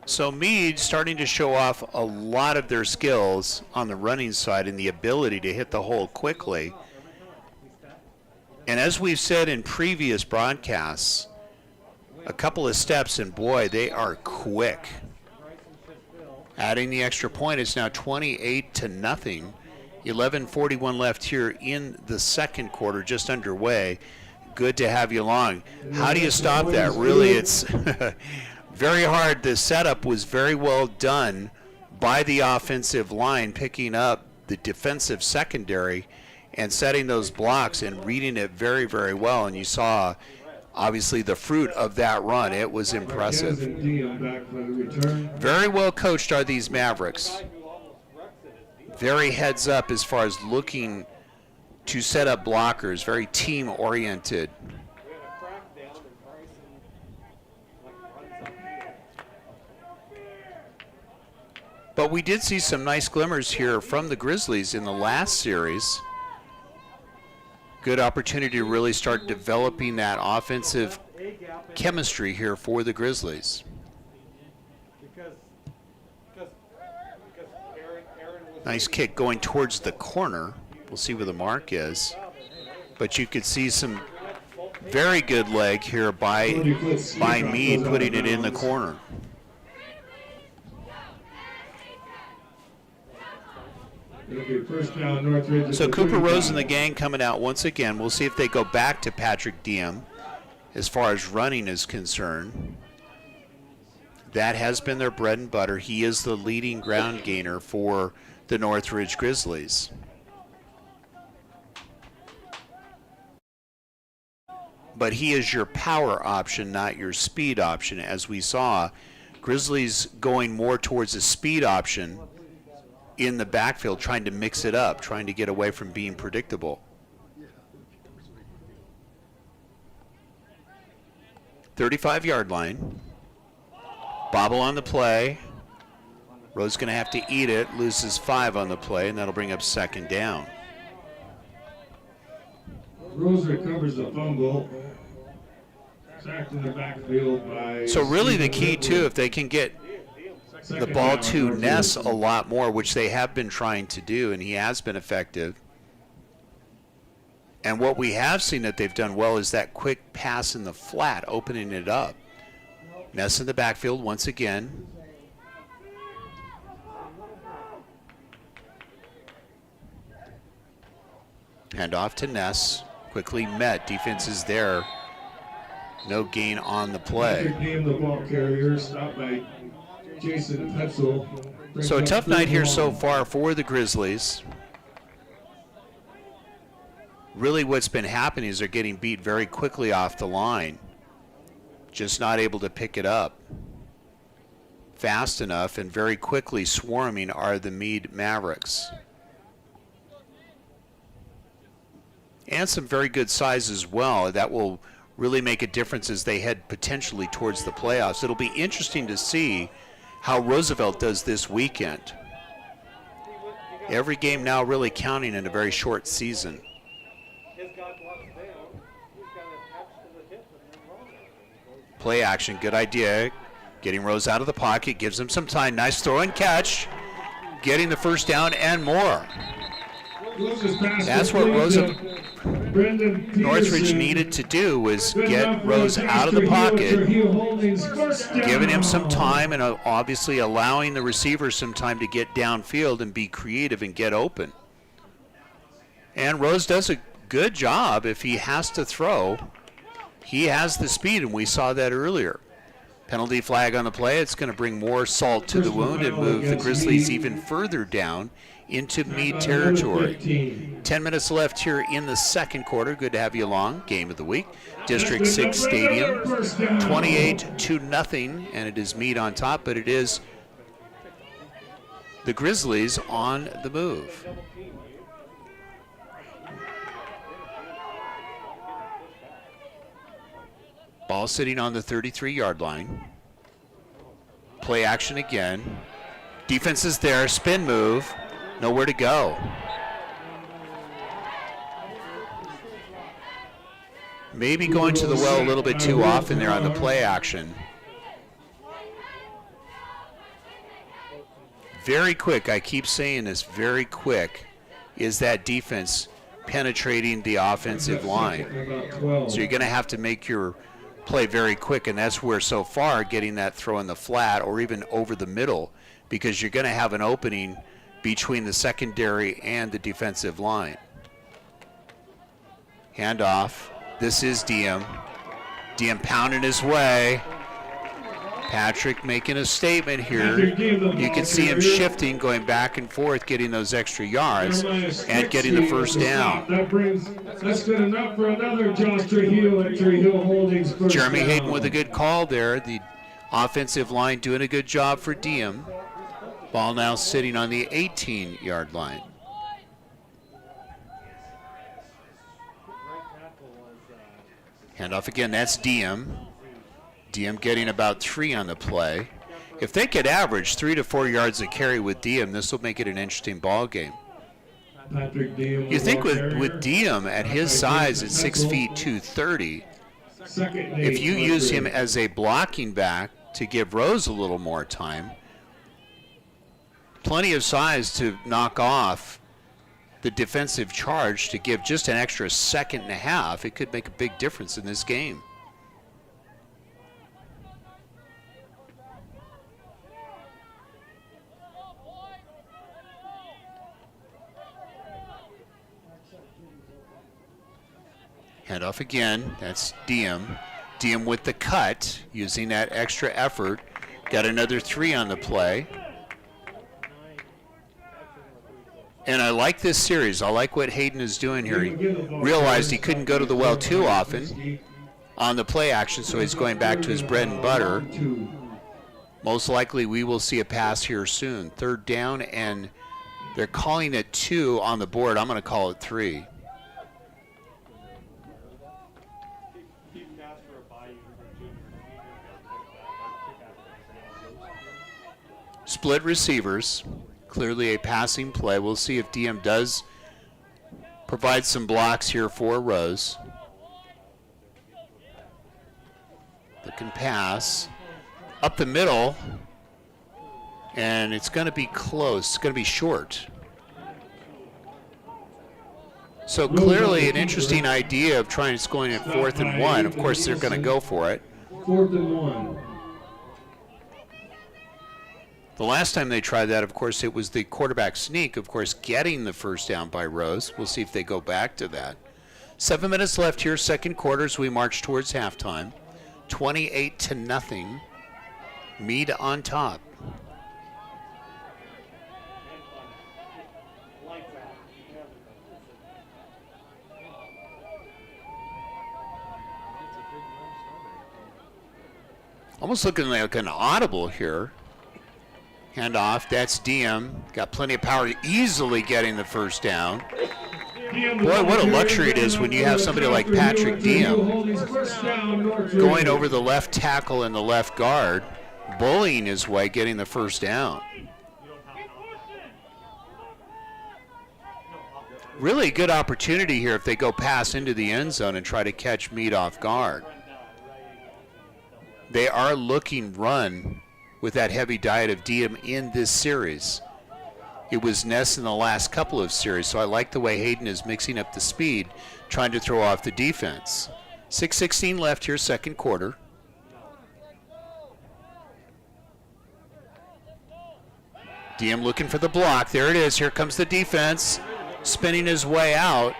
So Mead starting to show off a lot of their skills on the running side and the ability to hit the hole quickly. And as we've said in previous broadcasts, a couple of steps, and boy, they are quick. Adding the extra point, it's now 28-0. 11:41 left here in the second quarter, just underway. Good to have you along. How do you stop that? Really, it's very hard. The setup was very well done by the offensive line, picking up the defensive secondary and setting those blocks and reading it very, very well. And you saw, obviously, the fruit of that run. It was impressive. Very well coached are these Mavericks. Very heads up as far as looking to set up blockers, very team oriented. But we did see some nice glimmers here from the Grizzlies in the last series. Good opportunity to really start developing that offensive chemistry here for the Grizzlies. Nice kick going towards the corner. We'll see where the mark is. But you could see some very good leg here by Mead putting it in the corner. First down, Northridge. So Cooper Rose and the gang coming out once again. We'll see if they go back to Patrick Diem as far as running is concerned. That has been their bread and butter. He is the leading ground gainer for the Northridge Grizzlies. But he is your power option, not your speed option, as we saw. Grizzlies going more towards a speed option in the backfield, trying to mix it up, trying to get away from being predictable. 35-yard line. Bobble on the play. Rose going to have to eat it, loses 5 on the play, and that'll bring up second down. Rose recovers the fumble. Sacked in the backfield by... So really the key, too, if they can get the ball to Ness a lot more, which they have been trying to do, and he has been effective. And what we have seen that they've done well is that quick pass in the flat, opening it up. Ness in the backfield once again. Hand off to Ness. Quickly met. Defense is there. No gain on the play. The ball carrier, stopped by Jason Petzel. So a tough night here so far for the Grizzlies. Really what's been happening is they're getting beat very quickly off the line. Just not able to pick it up fast enough, and very quickly swarming are the Mead Mavericks. And some very good size as well. That will really make a difference as they head potentially towards the playoffs. It'll be interesting to see how Roosevelt does this weekend. Every game now really counting in a very short season. Play action, good idea. Getting Rose out of the pocket, gives him some time. Nice throw and catch. Getting the first down and more. That's what Northridge needed to do, was get Rose out of the pocket, giving him some time and obviously allowing the receiver some time to get downfield and be creative and get open. And Rose does a good job. If he has to throw, he has the speed, and we saw that earlier. Penalty flag on the play. It's going to bring more salt to the wound and move the Grizzlies even further down into Mead territory. 10 minutes left here in the second quarter. Good to have you along. Game of the week. District 6 Stadium. 28-0, and it is Mead on top, but it is the Grizzlies on the move. Ball sitting on the 33-yard line. Play action again. Defense is there. Spin move. Nowhere to go. Maybe going to the well a little bit too often there on the play action. Very quick, I keep saying this, very quick is that defense penetrating the offensive line. So you're going to have to make your play very quick, and that's where so far getting that throw in the flat or even over the middle, because you're going to have an opening between the secondary and the defensive line. Handoff. This is Diem. Diem pounding his way. Patrick making a statement here. You can see him shifting, going back and forth, getting those extra yards and getting the first down. That's good enough for another Josh Trujillo at Trujillo Holdings. Jeremy Hayden with a good call there. The offensive line doing a good job for Diem. Ball now sitting on the 18-yard line. Handoff again, that's Diem. Diem getting about 3 on the play. If they could average 3 to 4 yards a carry with Diem, this will make it an interesting ball game. Patrick Diem, You think ball carrier. with Diem at his size at 6 feet 230, Second and if 8, you use him Northridge. as a blocking back to give Rose a little more time, plenty of size to knock off the defensive charge to give just an extra second and a half, it could make a big difference in this game. Handoff again, that's Diem. Diem with the cut, using that extra effort. Got another 3 on the play. And I like this series. I like what Hayden is doing here. He realized he couldn't go to the well too often on the play action, so he's going back to his bread and butter. Most likely we will see a pass here soon. 3rd down, and they're calling it 2 on the board. I'm going to call it 3. Split receivers. Clearly a passing play. We'll see if Diem does provide some blocks here for Rose. Looking pass. Up the middle. And it's going to be close. It's going to be short. So clearly an interesting idea of trying to going at 4th and 1. Of course, they're going to go for it. 4th and 1. The last time they tried that, of course, it was the quarterback sneak, of course, getting the first down by Rose. We'll see if they go back to that. 7 minutes left here, second quarter, as we march towards halftime. 28-0. Mead on top. Almost looking like an audible here. Handoff, that's Diem. Got plenty of power, easily getting the first down. Boy, what a luxury it is when you have somebody like Patrick Diem going over the left tackle and the left guard, bullying his way, getting the first down. Really good opportunity here if they go pass into the end zone and try to catch Mead off guard. They are looking run with that heavy diet of Diem in this series. It was Ness in the last couple of series, so I like the way Hayden is mixing up the speed, trying to throw off the defense. 6:16 left here, second quarter. Diem looking for the block. There it is. Here comes the defense, spinning his way out.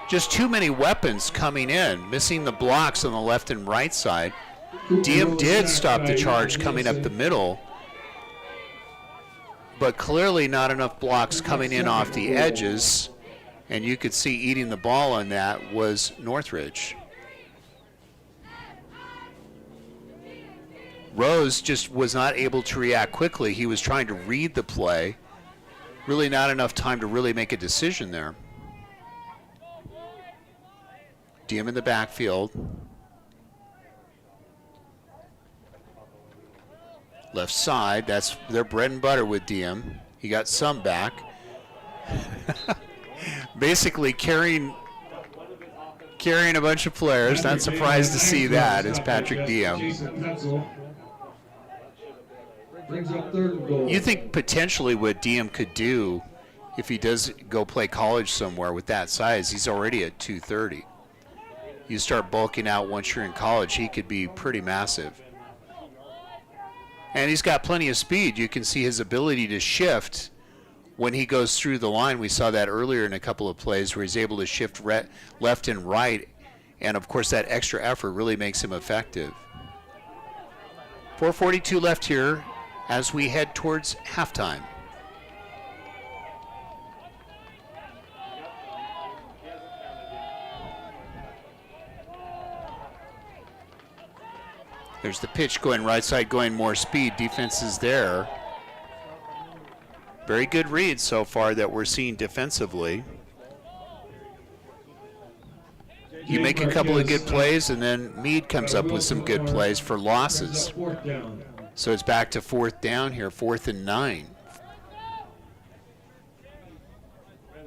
Just too many weapons coming in, missing the blocks on the left and right side. Diem did stop the charge coming up the middle, but clearly not enough blocks coming in off the edges, and you could see eating the ball on that was Northridge. Rose just was not able to react quickly. He was trying to read the play. Really not enough time to really make a decision there. Diem in the backfield. Left side, that's their bread and butter with Diem. He got some back. Basically carrying a bunch of players. Not surprised to see that is Patrick Diem. You think potentially what Diem could do if he does go play college somewhere with that size, he's already at 230. You start bulking out once you're in college, he could be pretty massive. And he's got plenty of speed. You can see his ability to shift when he goes through the line. We saw that earlier in a couple of plays where he's able to shift left and right. And, of course, that extra effort really makes him effective. 4:42 left here as we head towards halftime. There's the pitch going right side, going more speed. Defense is there. Very good read so far that we're seeing defensively. You make a couple of good plays, and then Mead comes up with some good plays for losses. So it's back to 4th down here, 4th and 9.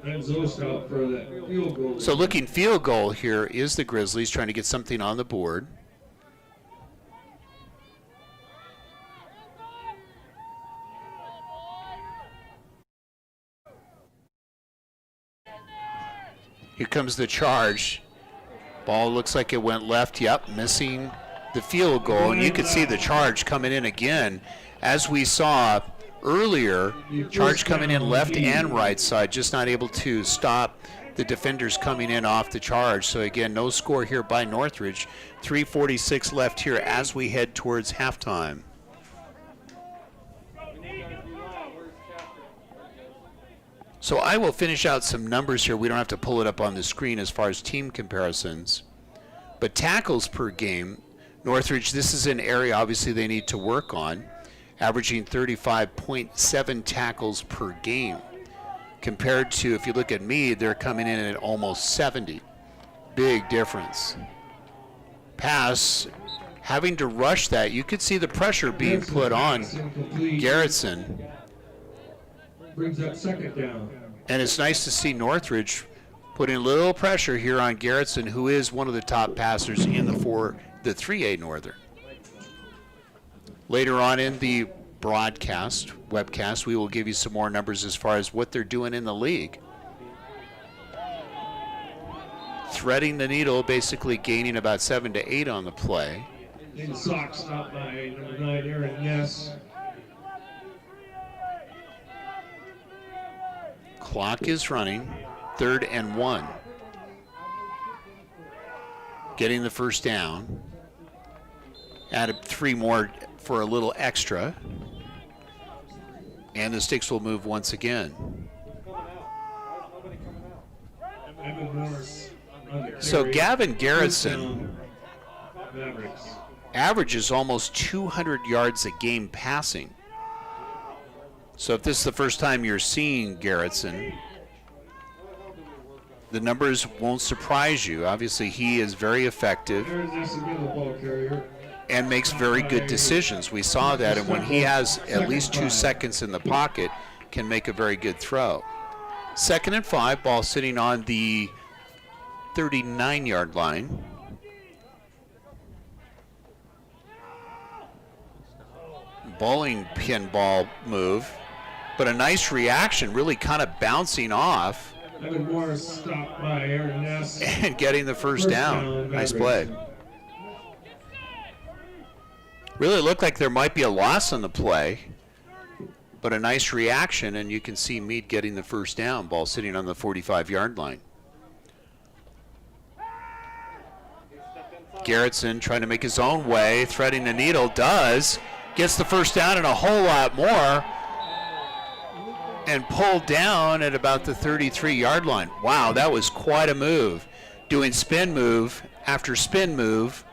And Zost out for that field goal. So looking field goal here is the Grizzlies trying to get something on the board. Here comes the charge. Ball looks like it went left. Yep, missing the field goal. And you can see the charge coming in again. As we saw earlier, charge coming in left and right side, just not able to stop the defenders coming in off the charge. So again, no score here by Northridge. 3:46 left here as we head towards halftime. So I will finish out some numbers here. We don't have to pull it up on the screen as far as team comparisons. But tackles per game, Northridge, this is an area obviously they need to work on, averaging 35.7 tackles per game. Compared to, if you look at Mead, they're coming in at almost 70. Big difference. Pass, having to rush that, you could see the pressure being put on Garrettson. Brings up 2nd down. And it's nice to see Northridge putting a little pressure here on Garrettson, who is one of the top passers in the 3A Northern. Later on in the webcast, we will give you some more numbers as far as what they're doing in the league. Threading the needle, basically gaining about 7 to 8 on the play. And sock stopped by number 9, Aaron Ness. Clock is running, 3rd and 1. Getting the first down. Added 3 more for a little extra. And the sticks will move once again. So Gavin Garrettson averages almost 200 yards a game passing. So if this is the first time you're seeing Garrettson, the numbers won't surprise you. Obviously, he is very effective and makes very good decisions. We saw that, and when he has at least 2 seconds in the pocket, can make a very good throw. 2nd and 5, ball sitting on the 39-yard line. Bowling pin ball move, but a nice reaction, really kind of bouncing off stopped by Aaron Ness and getting the first down. Nice play. Really looked like there might be a loss on the play, but a nice reaction, and you can see Mead getting the first down. Ball sitting on the 45-yard line. Garrettson trying to make his own way, threading the needle, does. Gets the first down and a whole lot more, and pulled down at about the 33-yard line. Wow, that was quite a move. Doing spin move after spin move,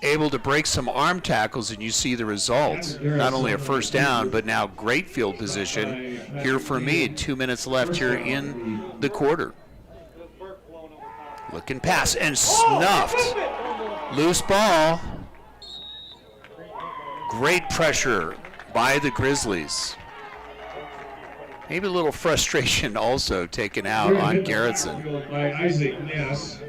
able to break some arm tackles, and you see the result. Not only a first down, but now great field position here for Mead. 2 minutes left here in the quarter. Looking pass and snuffed. Loose ball. Great pressure by the Grizzlies. Maybe a little frustration also taken out on Garrettson. By Isaac Ness.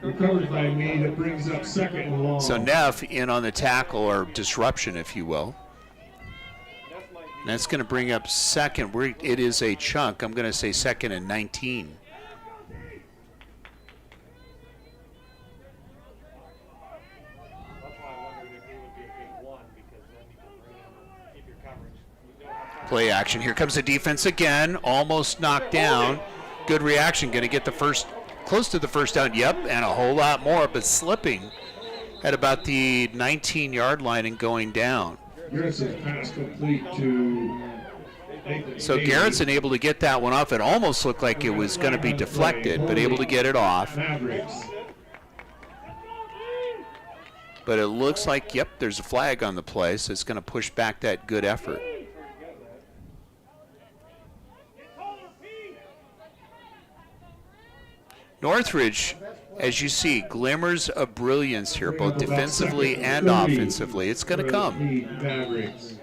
Recovered by Mead. It brings up 2nd and long. So Neff in on the tackle, or disruption, if you will. And that's going to bring up 2nd. It is a chunk. I'm going to say 2nd and 19. Play action. Here comes the defense again. Almost knocked down. Good reaction. Going to get the first, close to the first down. Yep, and a whole lot more, but slipping at about the 19-yard line and going down. Garrettson's pass complete to So Garrettson able to get that one off. It almost looked like it was going to be deflected, but able to get it off. Mavericks. But it looks like, yep, there's a flag on the play, so it's going to push back that good effort. Northridge As you see, glimmers of brilliance here, both defensively and offensively. It's going to come. Mavericks.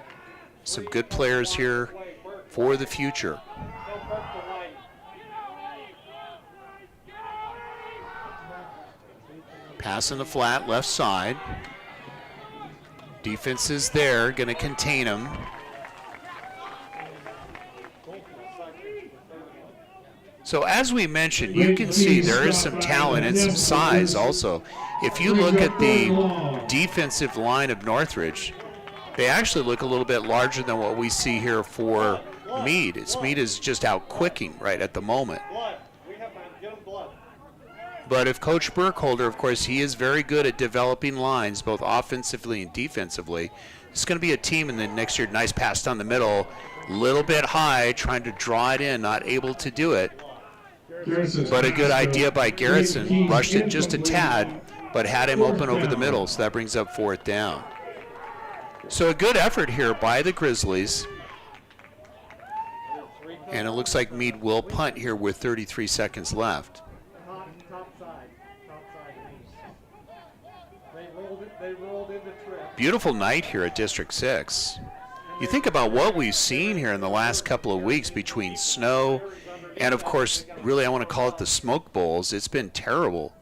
Some good players here for the future. Pass in the flat, left side. Defense is there, going to contain him. So as we mentioned, you can see there is some talent and some size also. If you look at the defensive line of Northridge, they actually look a little bit larger than what we see here for Mead. Mead is just out quicking right at the moment. But if Coach Burkholder, of course, he is very good at developing lines, both offensively and defensively. It's going to be a team in the next year. Nice pass down the middle, a little bit high, trying to draw it in, not able to do it. But a good idea by Garrison. Rushed it just a tad, but had him open over the middle, so that brings up 4th down. So a good effort here by the Grizzlies. And it looks like Mead will punt here with 33 seconds left. Beautiful night here at District 6. You think about what we've seen here in the last couple of weeks between snow and, of course, really I want to call it the smoke bowls. It's been terrible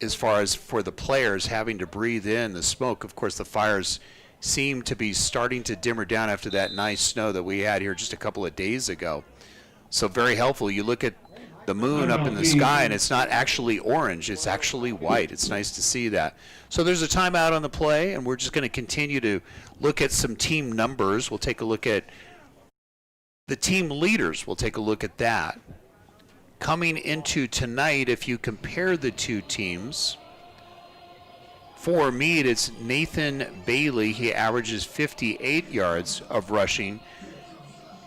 as far as for the players having to breathe in the smoke. Of course, the fires seem to be starting to dimmer down after that nice snow that we had here just a couple of days ago. So very helpful. You look at the moon up in the sky, and it's not actually orange. It's actually white. It's nice to see that. So there's a timeout on the play, and we're just going to continue to look at some team numbers. We'll take a look at the team leaders. We'll take a look at that. Coming into tonight, if you compare the two teams, for Mead, it's Nathan Bailey. He averages 58 yards of rushing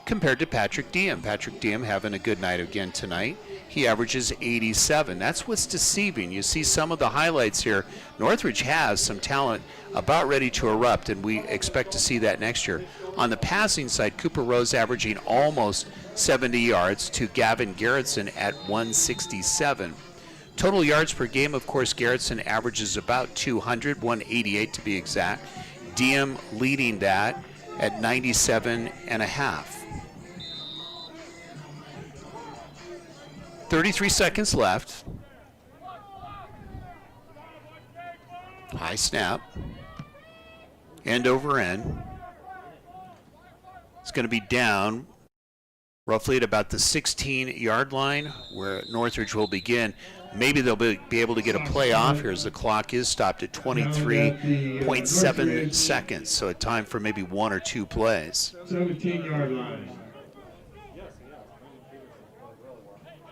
compared to Patrick Diem. Patrick Diem having a good night again tonight. He averages 87. That's what's deceiving. You see some of the highlights here. Northridge has some talent about ready to erupt, and we expect to see that next year. On the passing side, Cooper Rose averaging almost 70 yards to Gavin Garrettson at 167. Total yards per game, of course, Garrettson averages about 200, 188 to be exact. Diem leading that at 97 and a half. 33 seconds left. High snap. End over end. It's going to be down roughly at about the 16-yard line where Northridge will begin. Maybe they'll be able to get a play off here as the clock is stopped at 23.7 seconds. So a time for maybe 1 or 2 plays. 17-yard line.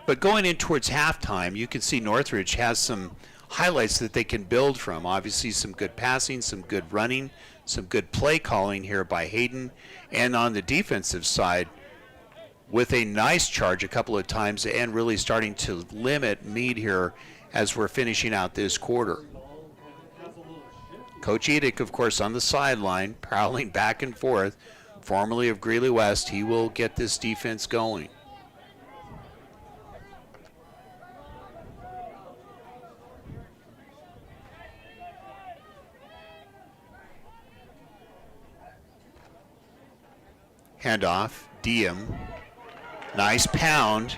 But going in towards halftime, you can see Northridge has some highlights that they can build from. Obviously some good passing, some good running, some good play calling here by Hayden. And on the defensive side, with a nice charge a couple of times and really starting to limit Mead here as we're finishing out this quarter. Coach Edick, of course, on the sideline, prowling back and forth, formerly of Greeley West. He will get this defense going. Handoff, Diem. Nice pound.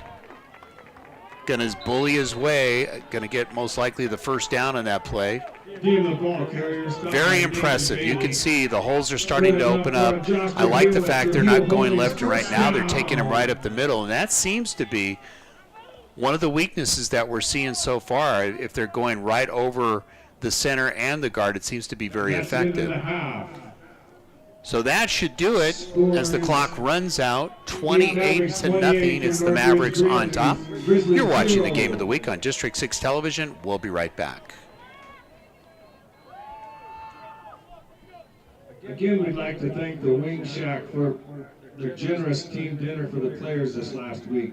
Gonna bully his way. Gonna get most likely the first down on that play. Very impressive. You can see the holes are starting to open up. I like the fact they're not going left and right now. They're taking them right up the middle, and that seems to be one of the weaknesses that we're seeing so far. If they're going right over the center and the guard, it seems to be very effective. So that should do it as the clock runs out, 28-0. It's the Mavericks on top. You're watching the Game of the Week on District 6 television. We'll be right back. Again, we'd like to thank the Wing Shack for their generous team dinner for the players this last week.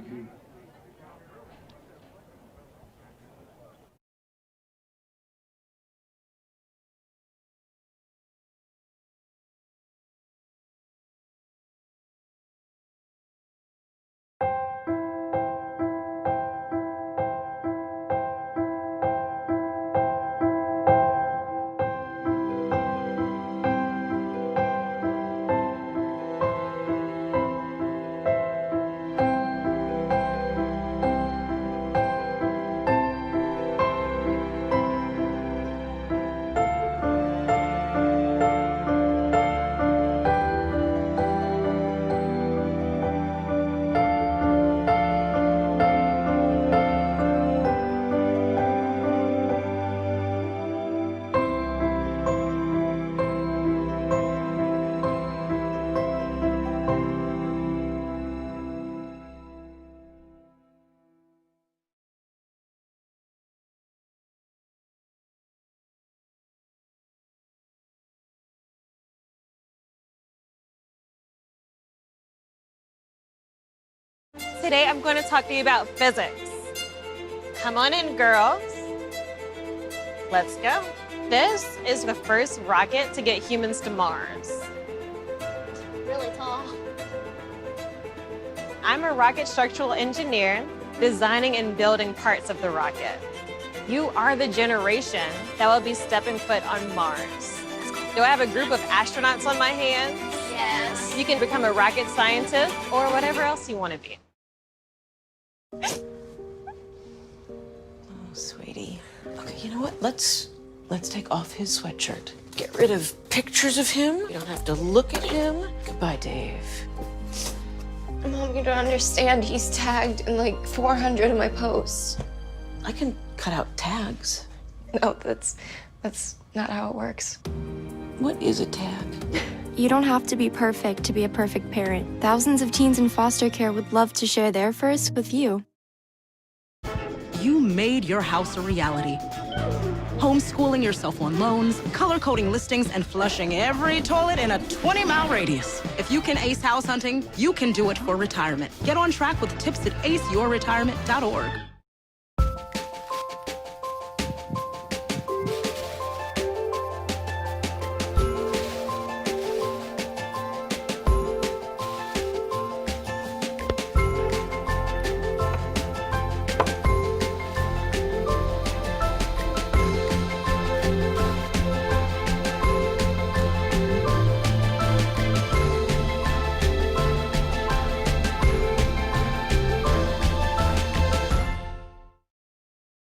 Today I'm going to talk to you about physics. Come on in, girls. Let's go. This is the first rocket to get humans to Mars. Really tall. I'm a rocket structural engineer, designing and building parts of the rocket. You are the generation that will be stepping foot on Mars. Do I have a group of astronauts on my hands? Yes. You can become a rocket scientist or whatever else you want to be. Oh, sweetie. Okay, you know what? Let's take off his sweatshirt. Get rid of pictures of him. You don't have to look at him. Goodbye, Dave. Mom, you don't understand. He's tagged in like 400 of my posts. I can cut out tags. No, that's not how it works. What is a tag? You don't have to be perfect to be a perfect parent. Thousands of teens in foster care would love to share their first with you. You made your house a reality. Homeschooling yourself on loans, color-coding listings, and flushing every toilet in a 20-mile radius. If you can ace house hunting, you can do it for retirement. Get on track with tips at aceyourretirement.org.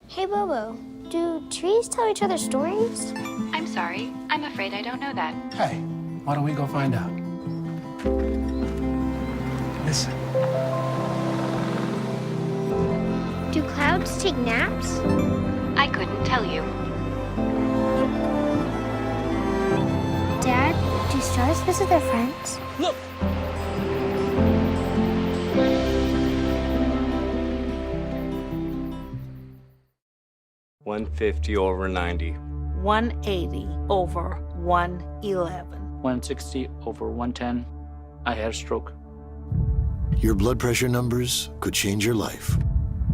Hey, Bobo, do trees tell each other stories? I'm sorry. I'm afraid I don't know that. Hey, why don't we go find out? Listen. Do clouds take naps? I couldn't tell you. Dad, do stars visit their friends? Look! (150/90). 180 over 111. 160 over 110. I had a stroke. Your blood pressure numbers could change your life.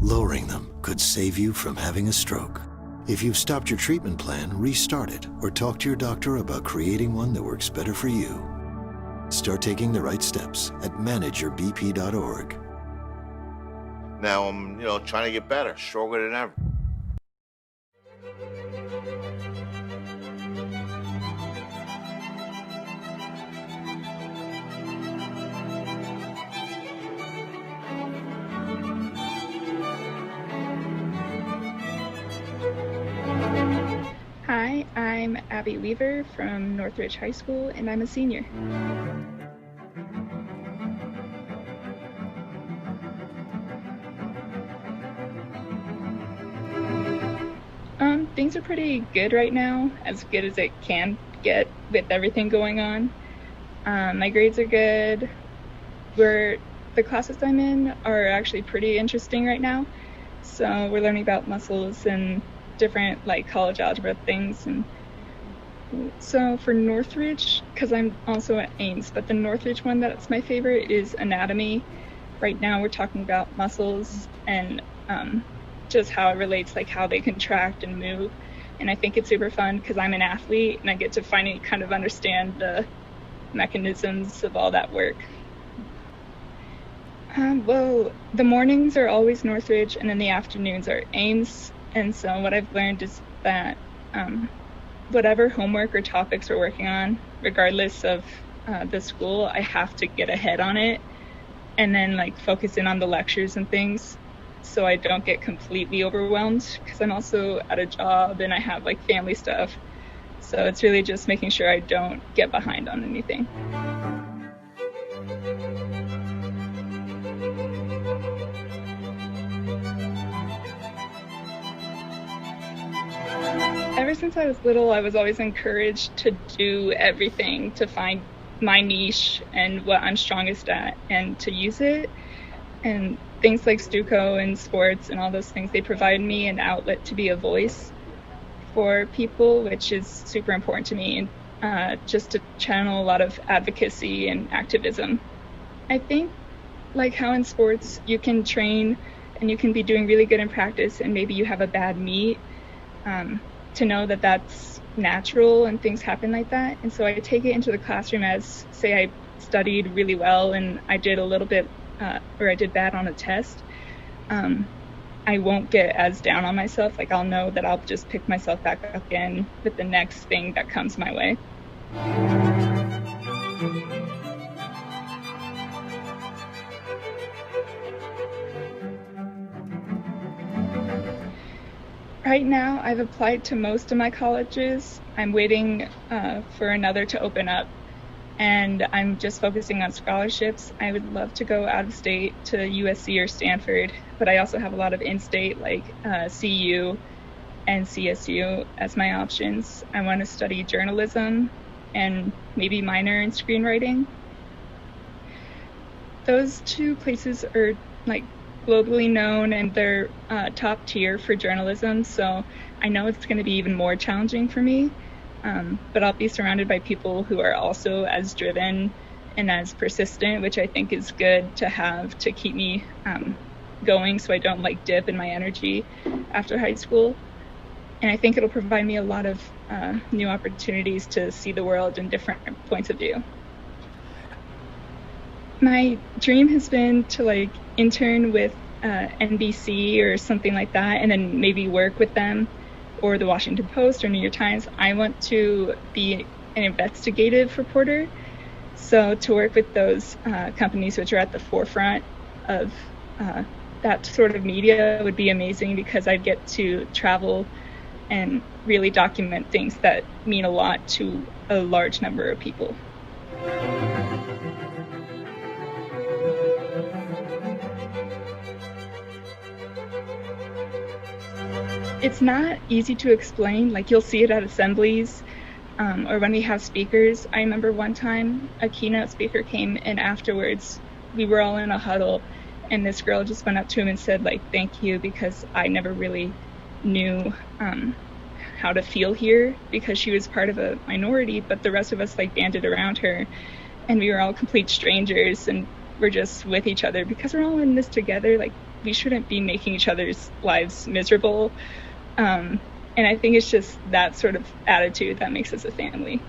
Lowering them could save you from having a stroke. If you've stopped your treatment plan, restart it or talk to your doctor about creating one that works better for you. Start taking the right steps at manageyourbp.org. Now I'm, trying to get better, stronger than ever. Hi, I'm Abby Weaver from Northridge High School, and I'm a senior. Things are pretty good right now, as good as it can get with everything going on. My grades are good. The classes I'm in are actually pretty interesting right now. So we're learning about muscles and different college algebra things. And so for Northridge, because I'm also at Ames, but the Northridge one that's my favorite is anatomy. Right now we're talking about muscles and just how it relates, how they contract and move. And I think it's super fun because I'm an athlete and I get to finally kind of understand the mechanisms of all that work. Well, the mornings are always Northridge and then the afternoons are Ames. And so what I've learned is that whatever homework or topics we're working on, regardless of the school, I have to get ahead on it and then focus in on the lectures and things so I don't get completely overwhelmed because I'm also at a job and I have family stuff. So it's really just making sure I don't get behind on anything. Ever since I was little, I was always encouraged to do everything, to find my niche and what I'm strongest at and to use it. And things like Stuco and sports and all those things, they provide me an outlet to be a voice for people, which is super important to me, and just to channel a lot of advocacy and activism. I think like how in sports you can train and you can be doing really good in practice and maybe you have a bad meet, to know that that's natural and things happen like that. And so I take it into the classroom as, say I studied really well and I did a little bit, or I did bad on a test. I won't get as down on myself. Like I'll know that I'll just pick myself back up again with the next thing that comes my way. Right now, I've applied to most of my colleges. I'm waiting for another to open up, and I'm just focusing on scholarships. I would love to go out of state to USC or Stanford, but I also have a lot of in-state like CU and CSU as my options. I want to study journalism and maybe minor in screenwriting. Those two places are like globally known and they're top tier for journalism, so I know it's going to be even more challenging for me, but I'll be surrounded by people who are also as driven and as persistent, which I think is good to have to keep me going so I don't like dip in my energy after high school. And I think it'll provide me a lot of new opportunities to see the world in different points of view. My dream has been to like intern with NBC or something like that, and then maybe work with them or the Washington Post or New York Times. I want to be an investigative reporter, so to work with those companies which are at the forefront of that sort of media would be amazing, because I'd get to travel and really document things that mean a lot to a large number of people. It's not easy to explain. Like, you'll see it at assemblies or when we have speakers. I remember one time a keynote speaker came, and afterwards we were all in a huddle, and this girl just went up to him and said, like, thank you, because I never really knew how to feel here, because she was part of a minority, but the rest of us like banded around her, and we were all complete strangers, and we're just with each other because we're all in this together. Like, we shouldn't be making each other's lives miserable. And I think it's just that sort of attitude that makes us a family.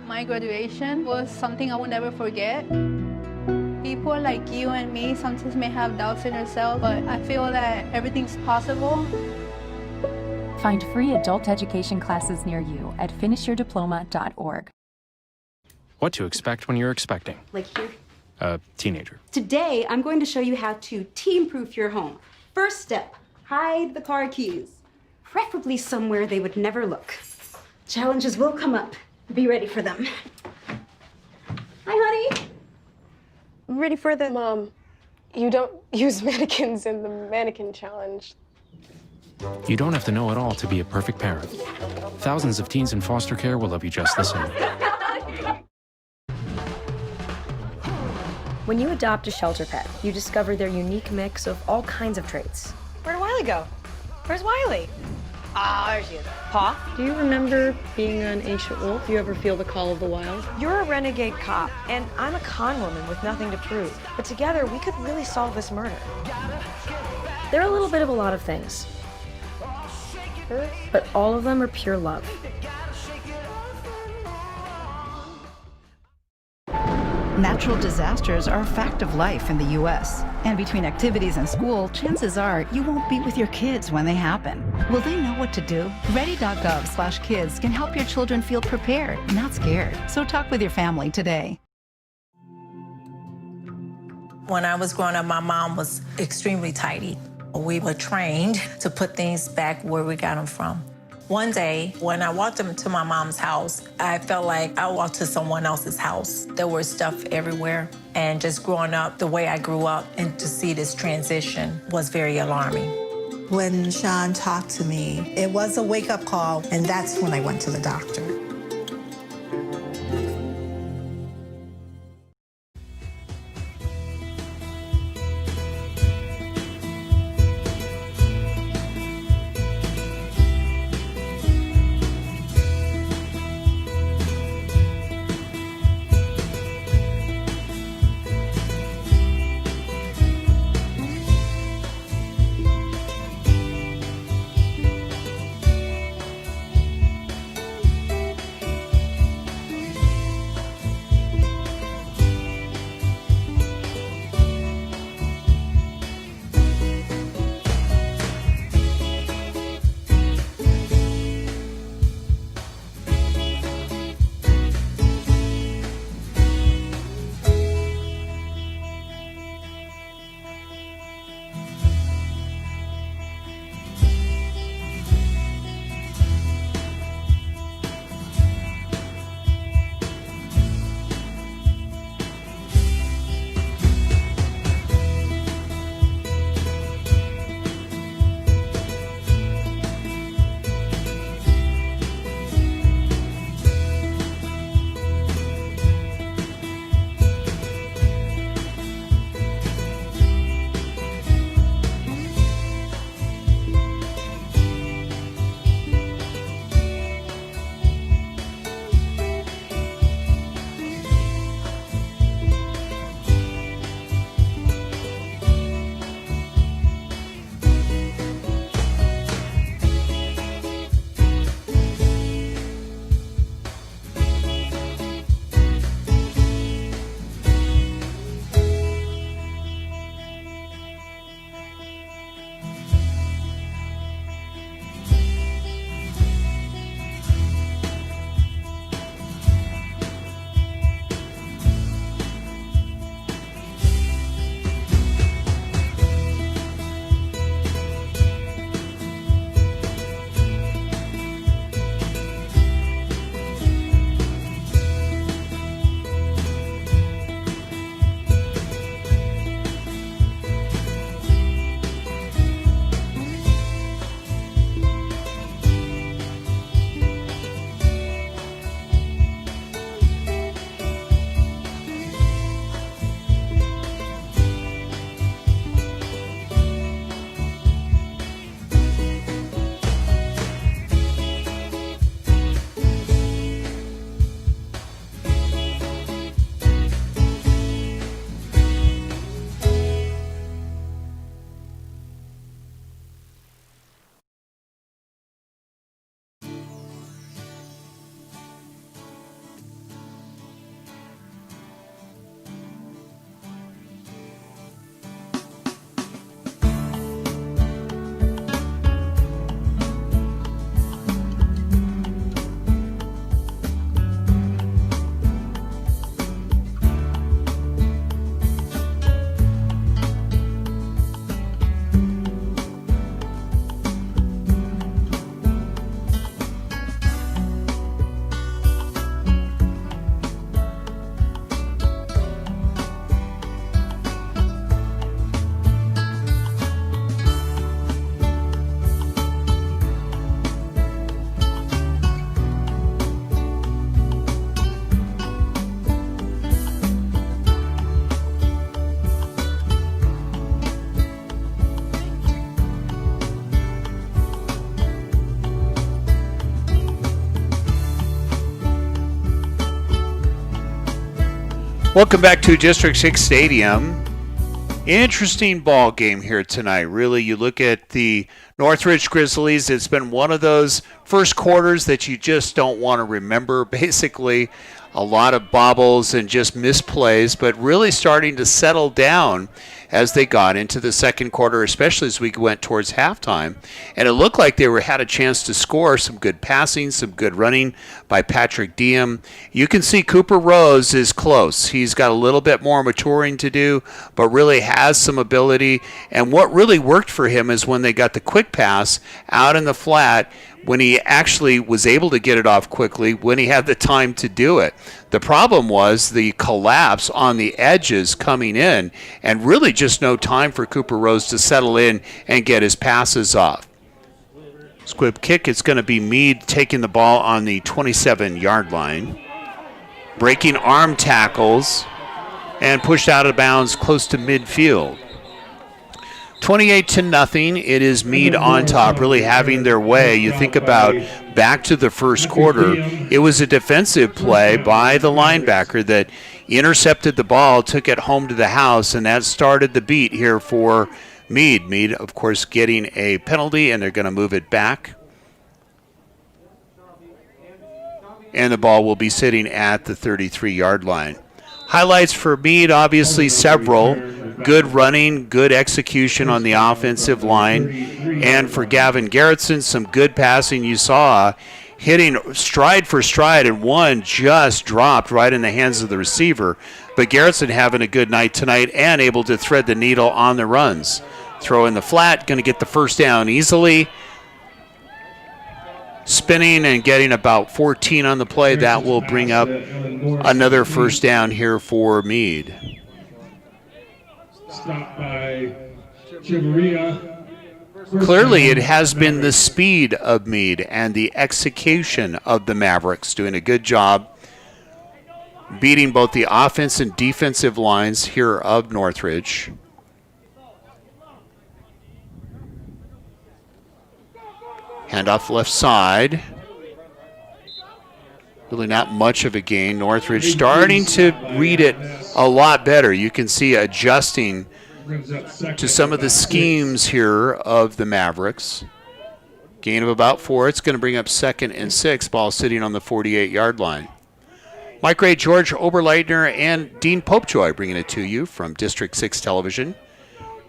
My graduation was something I will never forget. People like you and me sometimes may have doubts in yourself, but I feel that everything's possible. Find free adult education classes near you at finishyourdiploma.org. What to expect when you're expecting. Like here. A teenager. Today, I'm going to show you how to team-proof your home. First step, hide the car keys. Preferably somewhere they would never look. Challenges will come up. Be ready for them. Hi, honey. I'm ready for the... Mom, you don't use mannequins in the mannequin challenge. You don't have to know it all to be a perfect parent. Thousands of teens in foster care will love you just the same. When you adopt a shelter pet, you discover their unique mix of all kinds of traits. Where'd Wiley go? Where's Wiley? Ah, there she is. Paw? Do you remember being an ancient wolf? Do you ever feel the call of the wild? You're a renegade cop, and I'm a con woman with nothing to prove. But together, we could really solve this murder. They're a little bit of a lot of things. But all of them are pure love. Natural disasters are a fact of life in the U.S. And between activities and school, chances are you won't be with your kids when they happen. Will they know what to do? Ready.gov/kids can help your children feel prepared, not scared. So talk with your family today. When I was growing up, my mom was extremely tidy. We were trained to put things back where we got them from. One day, when I walked into my mom's house, I felt like I walked to someone else's house. There was stuff everywhere, and just growing up the way I grew up, and to see this transition was very alarming. When Sean talked to me, it was a wake-up call, and that's when I went to the doctor. Welcome back to District 6 Stadium. Interesting ball game here tonight. Really, you look at the Northridge Grizzlies, it's been one of those first quarters that you just don't want to remember. Basically, a lot of bobbles and just misplays, but really starting to settle down as they got into the second quarter, especially as we went towards halftime. And it looked like they had a chance to score. Some good passing, some good running by Patrick Diem. You can see Cooper Rose is close. He's got a little bit more maturing to do, but really has some ability. And what really worked for him is when they got the quick pass out in the flat, when he actually was able to get it off quickly, when he had the time to do it. The problem was the collapse on the edges coming in, and really just no time for Cooper Rose to settle in and get his passes off. Squib kick, it's going to be Mead taking the ball on the 27-yard line. Breaking arm tackles and pushed out of bounds close to midfield. 28-0. It is Mead on top, really having their way. You think about back to the first quarter, it was a defensive play by the linebacker that intercepted the ball, took it home to the house, and that started the beat here for Mead. Mead, of course, getting a penalty, and they're going to move it back. And the ball will be sitting at the 33-yard line. Highlights for Mead, obviously several. Good running, good execution on the offensive line. And for Gavin Garrettson, some good passing. You saw hitting stride for stride, and one just dropped right in the hands of the receiver. But Garrettson having a good night tonight and able to thread the needle on the runs. Throw in the flat, going to get the first down easily. Spinning and getting about 14 on the play. That will bring up another first down here for Mead. Stopped by Chimaria. Clearly, it has been the speed of Mead and the execution of the Mavericks doing a good job beating both the offense and defensive lines here of Northridge. Handoff left side. Really not much of a gain. Northridge starting to read it a lot better. You can see adjusting to some of the schemes here of the Mavericks. Gain of about 4. It's going to bring up 2nd and 6. Ball sitting on the 48-yard line. Mike Ray, George Oberleitner, and Dean Popejoy bringing it to you from District 6 Television.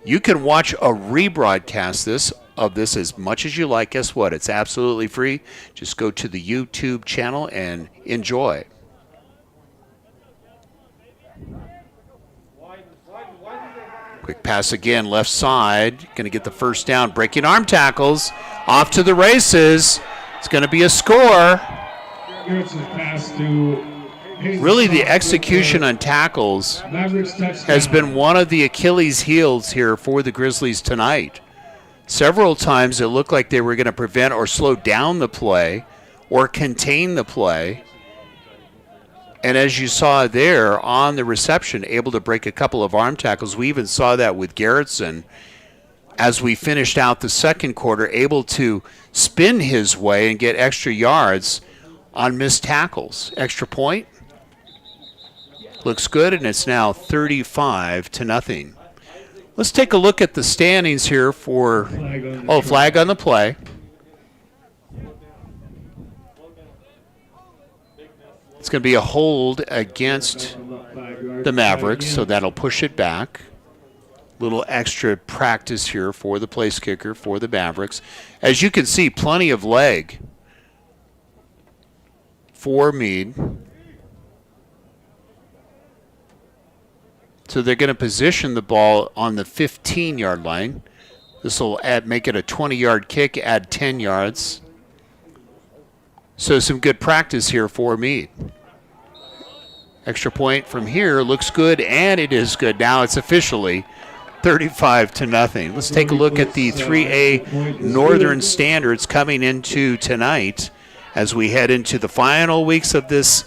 You can watch a rebroadcast of this as much as you like. Guess what? It's absolutely free. Just go to the YouTube channel and enjoy. Quick pass again, left side. Going to get the first down. Breaking arm tackles. Off to the races. It's going to be a score. Really, the execution on tackles has been one of the Achilles heels here for the Grizzlies tonight. Several times it looked like they were going to prevent or slow down the play or contain the play. And as you saw there on the reception, able to break a couple of arm tackles. We even saw that with Garrettson as we finished out the second quarter, able to spin his way and get extra yards on missed tackles. Extra point. Looks good, and it's now 35-0. Let's take a look at the standings here for, flag on the play. It's going to be a hold against the Mavericks, so that'll push it back. Little extra practice here for the place kicker for the Mavericks. As you can see, plenty of leg for Mead. So they're going to position the ball on the 15-yard line. This will make it a 20-yard kick, add 10 yards. So some good practice here for Mead. Extra point from here looks good, and it is good. Now it's officially 35-0. Let's take a look at the 3A Northern Standards coming into tonight as we head into the final weeks of this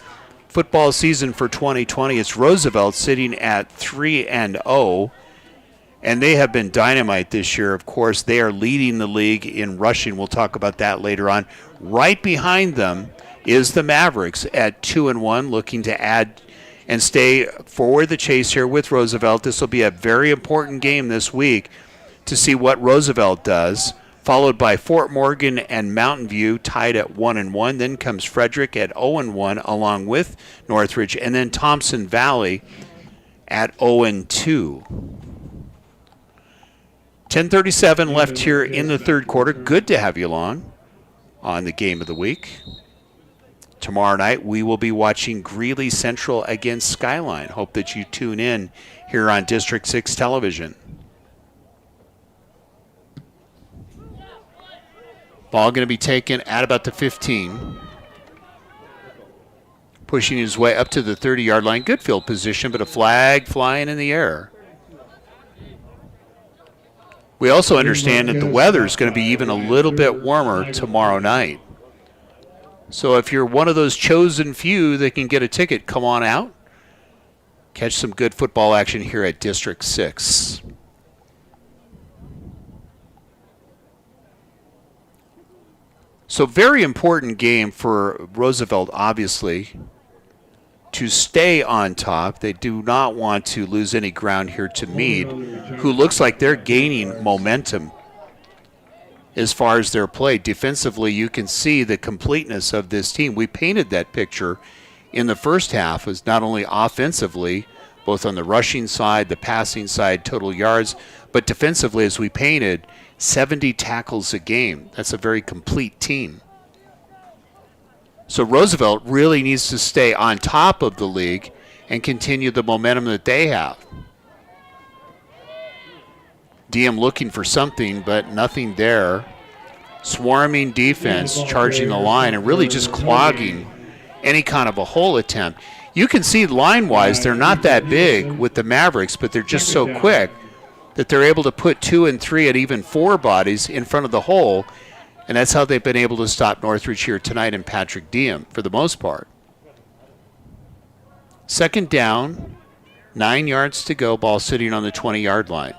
football season for 2020. It's Roosevelt sitting at 3-0, and they have been dynamite this year. Of course, they are leading the league in rushing. We'll talk about that later on. Right behind them is the Mavericks at 2-1, looking to add and stay for the chase here with Roosevelt. This will be a very important game this week to see what Roosevelt does, followed by Fort Morgan and Mountain View tied at 1-1. Then comes Frederick at 0-1 along with Northridge, and then Thompson Valley at 0-2. 10:37 left here in the third quarter. Good to have you along on the game of the week. Tomorrow night we will be watching Greeley Central against Skyline. Hope that you tune in here on District 6 television. Ball going to be taken at about the 15. Pushing his way up to the 30-yard line. Good field position, but a flag flying in the air. We also understand that the weather is going to be even a little bit warmer tomorrow night. So if you're one of those chosen few that can get a ticket, come on out. Catch some good football action here at District 6. So very important game for Roosevelt, obviously, to stay on top. They do not want to lose any ground here to Mead, who looks like they're gaining momentum as far as their play. Defensively, you can see the completeness of this team. We painted that picture in the first half, as not only offensively, both on the rushing side, the passing side, total yards, but defensively, as we painted, 70 tackles a game. That's a very complete team. So Roosevelt really needs to stay on top of the league and continue the momentum that they have. DM looking for something, but nothing there. Swarming defense, charging the line, and really just clogging any kind of a hole attempt. You can see line-wise, they're not that big with the Mavericks, but they're just so quick that they're able to put 2 and 3 and even 4 bodies in front of the hole. And that's how they've been able to stop Northridge here tonight in Patrick Diem for the most part. Second down, 9 yards to go, ball sitting on the 20-yard line.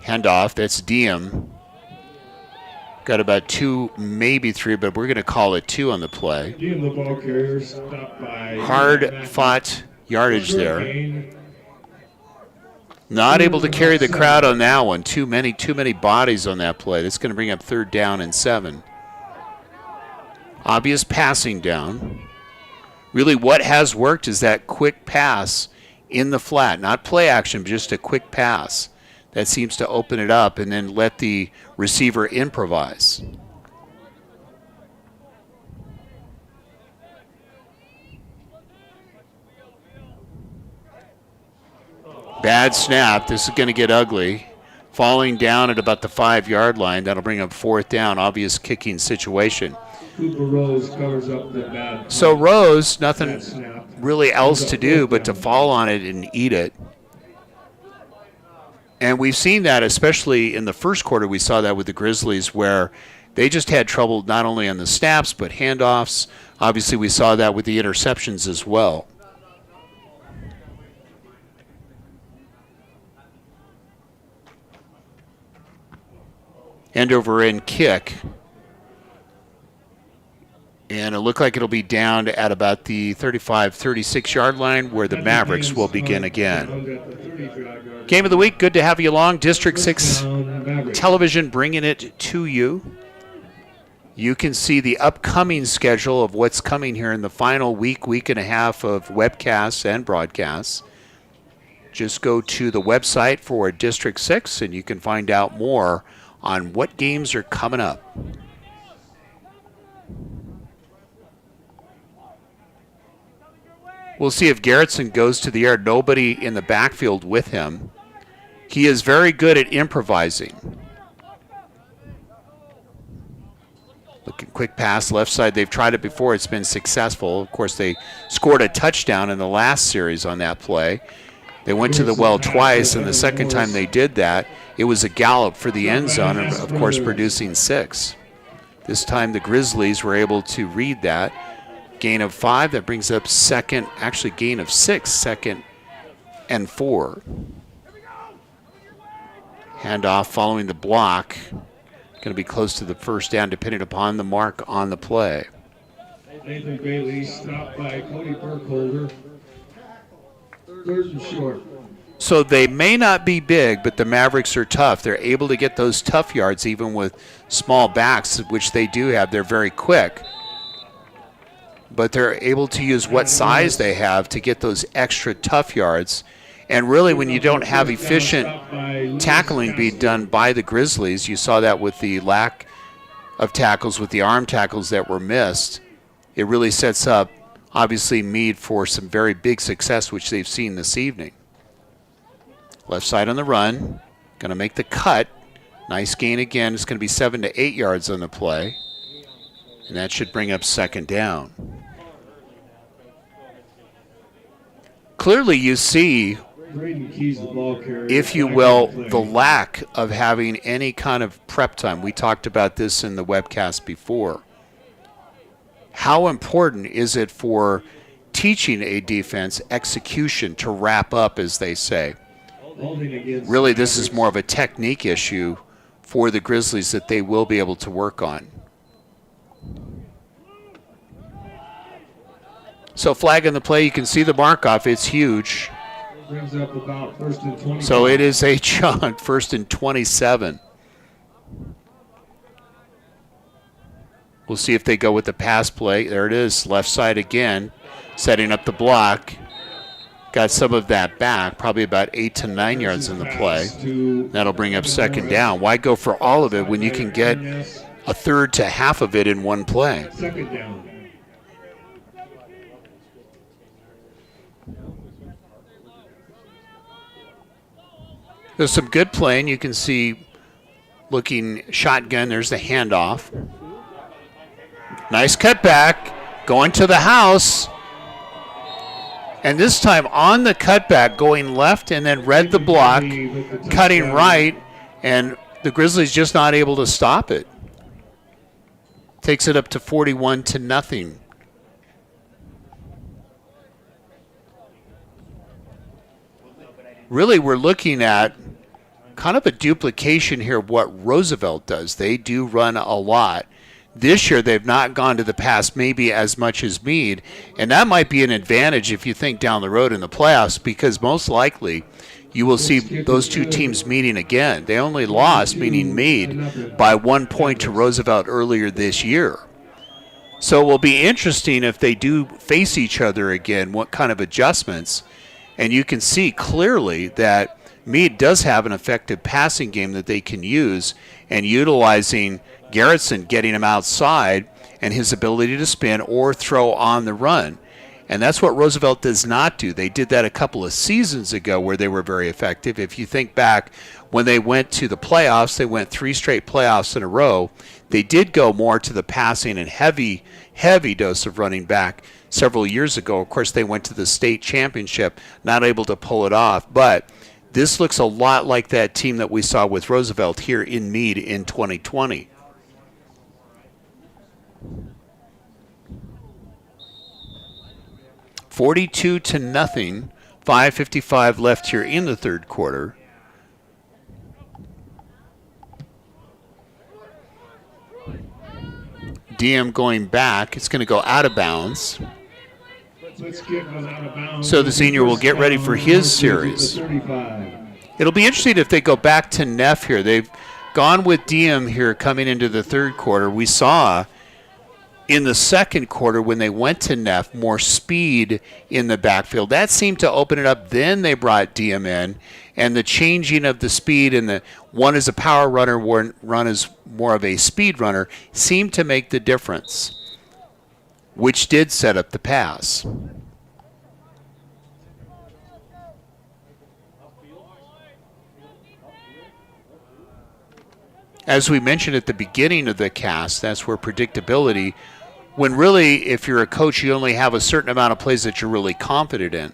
Handoff, that's Diem. Got about 2, maybe 3, but we're going to call it 2 on the play. Diem, the ball carrier, stopped by Hard-fought yardage there. Not able to carry the crowd on that one. Too many bodies on that play. That's going to bring up 3rd down and 7. Obvious passing down. Really what has worked is that quick pass in the flat. Not play action, but just a quick pass. That seems to open it up and then let the receiver improvise. Bad snap. This is going to get ugly. Falling down at about the 5-yard line. That'll bring up 4th down. Obvious kicking situation. Cooper Rose covers up the bad. So Rose, nothing really else to do but to fall on it and eat it. And we've seen that, especially in the first quarter, we saw that with the Grizzlies, where they just had trouble not only on the snaps but handoffs. Obviously, we saw that with the interceptions as well. End over end kick. And it looked like it'll be down at about the 35, 36-yard line where the Mavericks will begin again. Game of the week, good to have you along. District 6 television bringing it to you. You can see the upcoming schedule of what's coming here in the final week and a half of webcasts and broadcasts. Just go to the website for District 6 and you can find out more on what games are coming up. We'll see if Garrettson goes to the air. Nobody in the backfield with him. He is very good at improvising. Looking quick pass left side. They've tried it before. It's been successful. Of course, they scored a touchdown in the last series on that play. They went to the well twice, and the second time they did that, it was a gallop for the end zone, and of course producing 6. This time the Grizzlies were able to read that. Gain of 5, that brings up second, actually gain of 6, 2nd and 4. Handoff following the block. Going Going to be close to the first down depending upon the mark on the play. Nathan Bailey stopped by Cody Burkholder. 3rd and short. So they may not be big, but the Mavericks are tough. They're able to get those tough yards even with small backs, which they do have. They're very quick. But they're able to use what size they have to get those extra tough yards. And really, when you don't have efficient tackling being done by the Grizzlies, you saw that with the lack of tackles, with the arm tackles that were missed, it really sets up, obviously, Mead for some very big success, which they've seen this evening. Left side on the run, going to make the cut. Nice gain again. It's going to be 7 to 8 yards on the play. And that should bring up 2nd down. Clearly you see, if you will, the lack of having any kind of prep time. We talked about this in the webcast before. How important is it for teaching a defense execution to wrap up, as they say? Really, this is more of a technique issue for the Grizzlies that they will be able to work on. So flag on the play, you can see the mark off. It's huge. Brings up about 1st and 20. So it is a chunk, 1st and 27. We'll see if they go with the pass play. There it is, left side again, setting up the block. Got some of that back, probably about 8 to 9 yards in the play. That'll bring up 2nd down. Why go for all of it when you can get a third to half of it in one play? 2nd down. There's some good playing. You can see looking shotgun. There's the handoff. Nice cutback. Going to the house. And this time on the cutback, going left and then read the block, cutting right, and the Grizzlies just not able to stop it. Takes it up to 41 to nothing. Really, we're looking at kind of a duplication here of what Roosevelt does. They do run a lot. This year, they've not gone to the pass maybe as much as Mead, and that might be an advantage if you think down the road in the playoffs, because most likely you will see those two teams meeting again. They only lost, meaning Mead, by 1 point to Roosevelt earlier this year. So it will be interesting if they do face each other again, what kind of adjustments. And you can see clearly that Mead does have an effective passing game that they can use, and utilizing Garrettson getting him outside and his ability to spin or throw on the run. And that's what Roosevelt does not do. They did that a couple of seasons ago where they were very effective. If you think back when they went to the playoffs, they went 3 straight playoffs in a row. They did go more to the passing and heavy dose of running back several years ago. Of course, they went to the state championship, not able to pull it off. But this looks a lot like that team that we saw with Roosevelt here in Mead in 2020. $42 to nothing. 5:55 left here in the third quarter. DM going back. It's going to go out of bounds. So the senior will get ready for his series. It'll be interesting if they go back to Neff here. They've gone with Diem here coming into the third quarter. We saw in the second quarter when they went to Neff more speed in the backfield. That seemed to open it up. Then they brought Diem in, and the changing of the speed and the one is a power runner, one is more of a speed runner seemed to make the difference, which did set up the pass. As we mentioned at the beginning of the cast, that's where predictability, when really if you're a coach you only have a certain amount of plays that you're really confident in.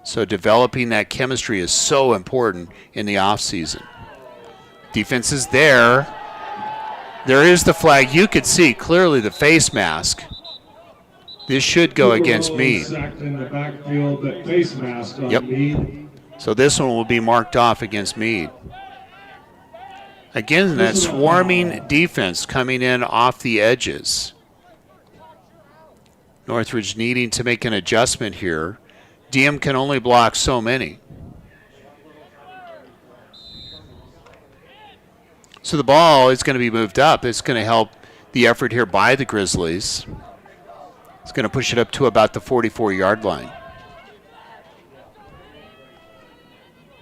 So developing that chemistry is so important in the offseason. Defense is there. There is the flag. You could see clearly the face mask. This should go against Mead. In the backfield, but face mask on Yep. Mead. So this one will be marked off against Mead. Again, that swarming defense coming in off the edges. Northridge needing to make an adjustment here. Diem can only block so many. So the ball is going to be moved up. It's going to help the effort here by the Grizzlies. It's going to push it up to about the 44-yard line.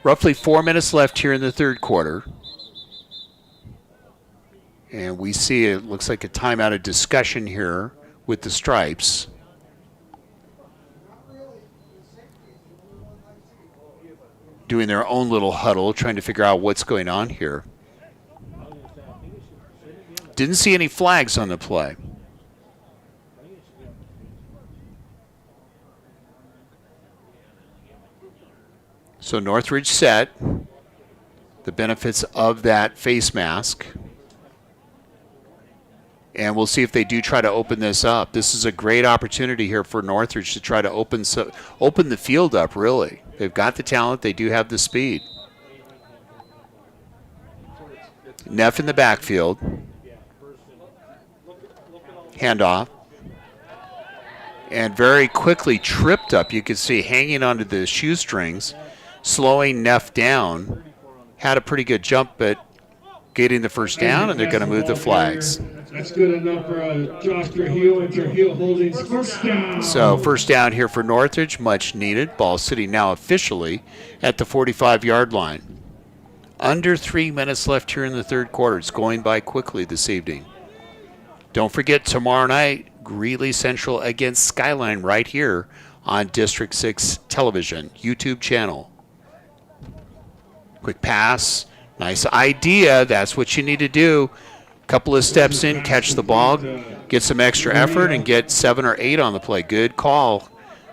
Roughly 4 minutes left here in the third quarter. And we see it looks like a timeout of discussion here with the Stripes. Doing their own little huddle, trying to figure out what's going on here. Didn't see any flags on the play. So Northridge set. The benefits of that face mask. And we'll see if they do try to open this up. This is a great opportunity here for Northridge to try to open the field up, really. They've got the talent. They do have the speed. Neff in the backfield. Handoff. And very quickly tripped up. You could see hanging onto the shoestrings, slowing Neff down. Had a pretty good jump, but getting the first down, and they're going to move the flags. That's good enough for Josh Trujillo, and Trujillo Holdings first down. So first down here for Northridge, much needed. Ball sitting now officially at the 45-yard line. Under 3 minutes left here in the third quarter. It's going by quickly this evening. Don't forget tomorrow night, Greeley Central against Skyline right here on District 6 television, YouTube channel. Quick pass, nice idea. That's what you need to do. Couple of steps in, catch the ball, get some extra effort, and get 7 or 8 on the play. Good call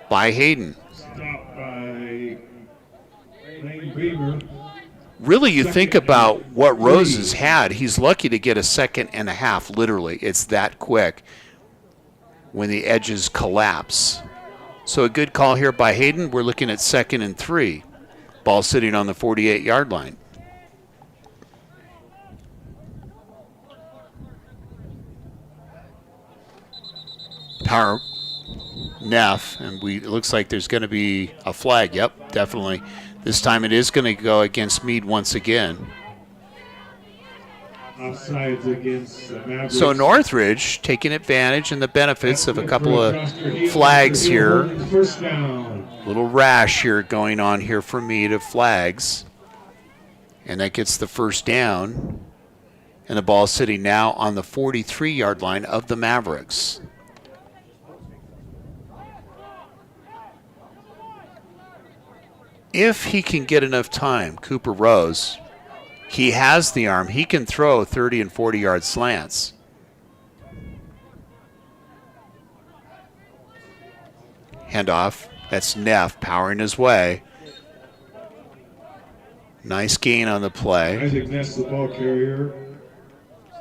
by Hayden. Stopped by Lane Beaver. Really, you think about what Rose has had. He's lucky to get a second and a half, literally. It's that quick when the edges collapse. So a good call here by Hayden. We're looking at 2nd and 3. Ball sitting on the 48-yard line. Power Neff, and it looks like there's going to be a flag. Yep, definitely. This time it is going to go against Mead once again. Offsides against the Mavericks. So Northridge taking advantage and the benefits of a couple of flags here. First down. Little rash here going on here for Mead of flags. And that gets the first down. And the ball sitting now on the 43-yard line of the Mavericks. If he can get enough time, Cooper Rose, he has the arm. He can throw 30 and 40-yard slants. Handoff. That's Neff powering his way. Nice gain on the play. Isaac Ness, the ball carrier.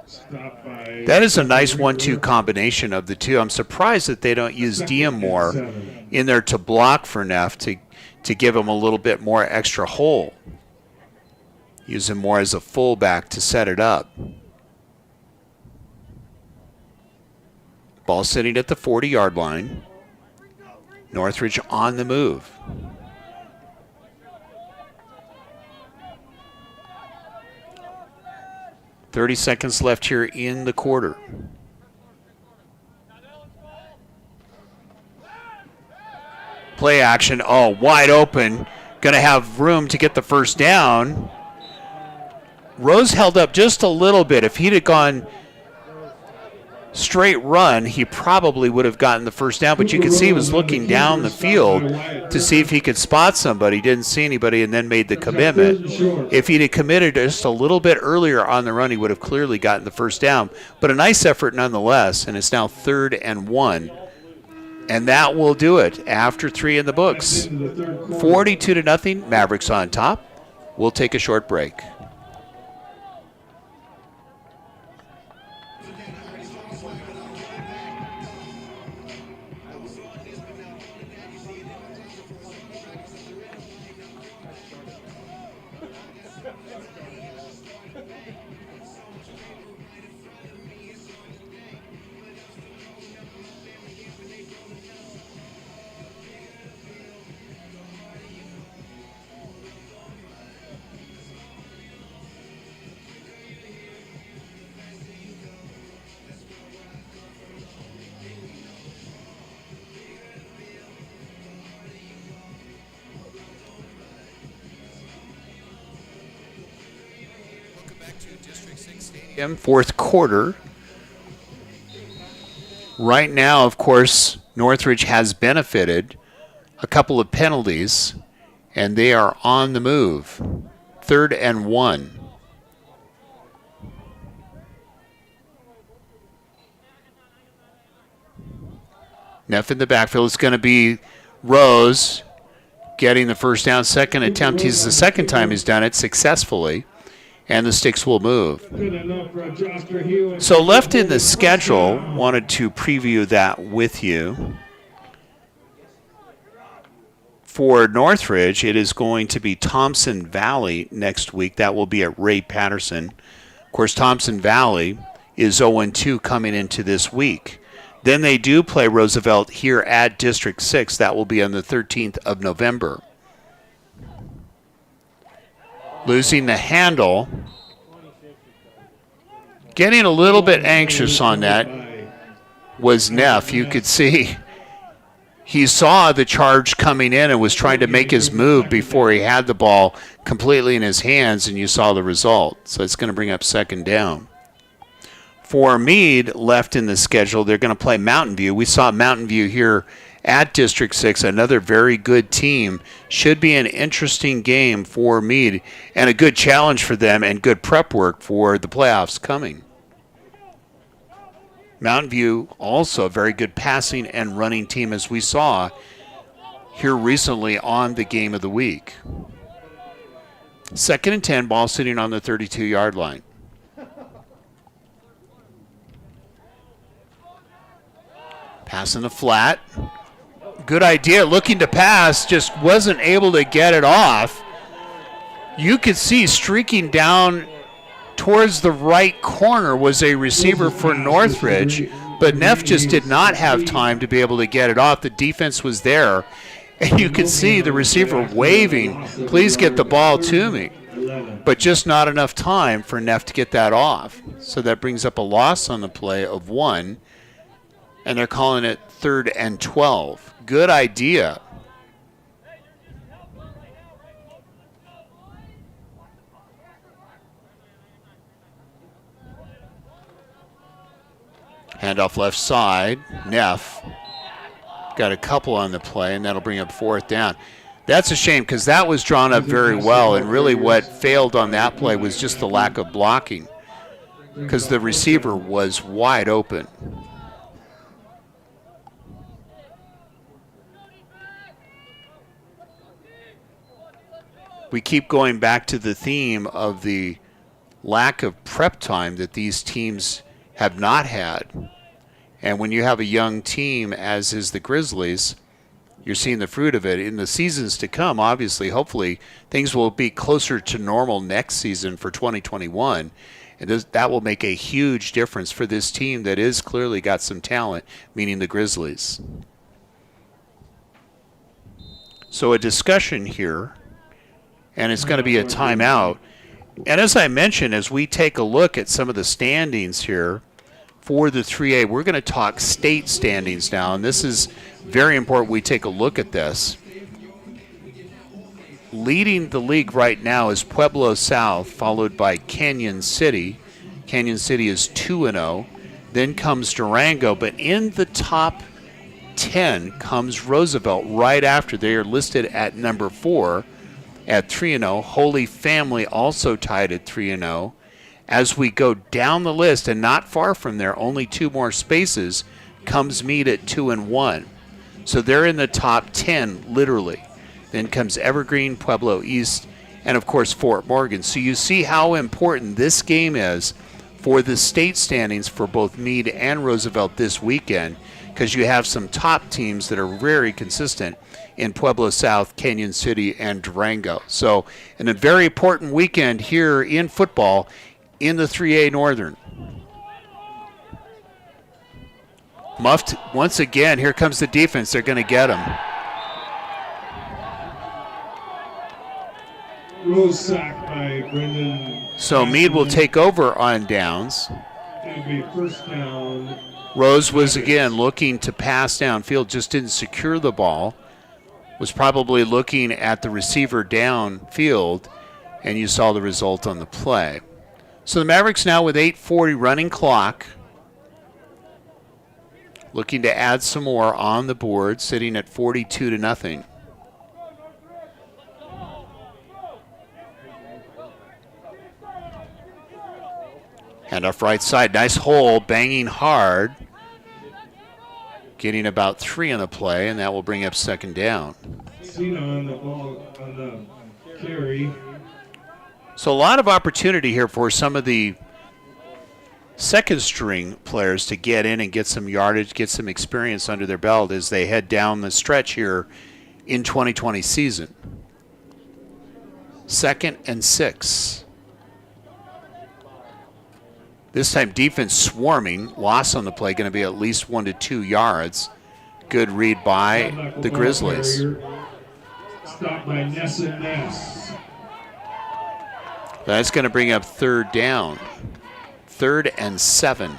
Stopped by. That is a nice 1-2 combination of the two. I'm surprised that they don't use Diem more in there to block for Neff to give him a little bit more extra hole. Use him more as a fullback to set it up. Ball sitting at the 40-yard line. Northridge on the move. .30 seconds left here in the quarter. Play action. Oh, wide open. Going to have room to get the first down. Rose held up just a little bit. If he'd have gone straight run, he probably would have gotten the first down. But you could see he was looking down the field to see if he could spot somebody. Didn't see anybody and then made the commitment. If he'd have committed just a little bit earlier on the run, he would have clearly gotten the first down. But a nice effort nonetheless, and it's now 3rd and 1. And that will do it after 3 in the books. 42-0, Mavericks on top. We'll take a short break. Fourth quarter. Right now, of course, Northridge has benefited a couple of penalties, and they are on the move. 3rd and 1. Neff in the backfield. It's going to be Rose getting the first down. Second attempt. He's the second time he's done it successfully. And the sticks will move. So left in the schedule, wanted to preview that with you. For Northridge, it is going to be Thompson Valley next week. That will be at Ray Patterson. Of course, Thompson Valley is 0-2 coming into this week. Then they do play Roosevelt here at District 6. That will be on the 13th of November. Losing the handle. Getting a little bit anxious on that was Neff. You could see he saw the charge coming in and was trying to make his move before he had the ball completely in his hands, and you saw the result. So it's going to bring up second down. For Mead, left in the schedule, they're going to play Mountain View. We saw Mountain View here at District 6, another very good team. Should be an interesting game for Mead and a good challenge for them and good prep work for the playoffs coming. Mountain View also a very good passing and running team, as we saw here recently on the game of the week. 2nd and 10, ball sitting on the 32-yard line. Pass in the flat. Good idea, looking to pass, just wasn't able to get it off. You could see streaking down towards the right corner was a receiver for Northridge, but Neff just did not have time to be able to get it off. The defense was there, and you could see the receiver waving, please get the ball to me. But just not enough time for Neff to get that off. So that brings up a loss on the play of 1, and they're calling it 3rd and 12. Good idea. Handoff left side. Neff got a couple on the play, and that'll bring up 4th down. That's a shame because that was drawn up very well, and really what failed on that play was just the lack of blocking because the receiver was wide open. We keep going back to the theme of the lack of prep time that these teams have not had. And when you have a young team, as is the Grizzlies, you're seeing the fruit of it. In the seasons to come, obviously, hopefully, things will be closer to normal next season for 2021. And that will make a huge difference for this team that is clearly got some talent, meaning the Grizzlies. So a discussion here, and it's going to be a timeout. And as I mentioned, as we take a look at some of the standings here for the 3A, we're going to talk state standings now, and this is very important we take a look at this. Leading the league right now is Pueblo South, followed by Canyon City. Canyon City is 2-0. Then comes Durango, but in the top 10 comes Roosevelt right after. They are listed at number 4. At 3-0. Holy Family also tied at 3-0. As we go down the list, and not far from there, only 2 more spaces, comes Mead at 2-1. So they're in the top 10, literally. Then comes Evergreen, Pueblo East, and of course Fort Morgan. So you see how important this game is for the state standings for both Mead and Roosevelt this weekend, because you have some top teams that are very consistent in Pueblo South, Canyon City, and Durango. So, and a very important weekend here in football in the 3A Northern. Muffed once again. Here comes the defense. They're going to get him. Rose sacked by Brendan. So Mead will take over on downs. It'll be first down. Rose was again looking to pass downfield, just didn't secure the ball. Was probably looking at the receiver downfield, and you saw the result on the play. So the Mavericks now with 8:40 running clock. Looking to add some more on the board, sitting at 42-0. Handoff right side. Nice hole, banging hard. Getting about 3 on the play, and that will bring up second down. Cena on the ball, on the carry. So a lot of opportunity here for some of the second string players to get in and get some yardage, get some experience under their belt as they head down the stretch here in 2020 season. 2nd and 6. This time defense swarming. Loss on the play going to be at least 1 to 2 yards. Good read by the Grizzlies. Stopped by Ness. That's going to bring up third down. 3rd and 7.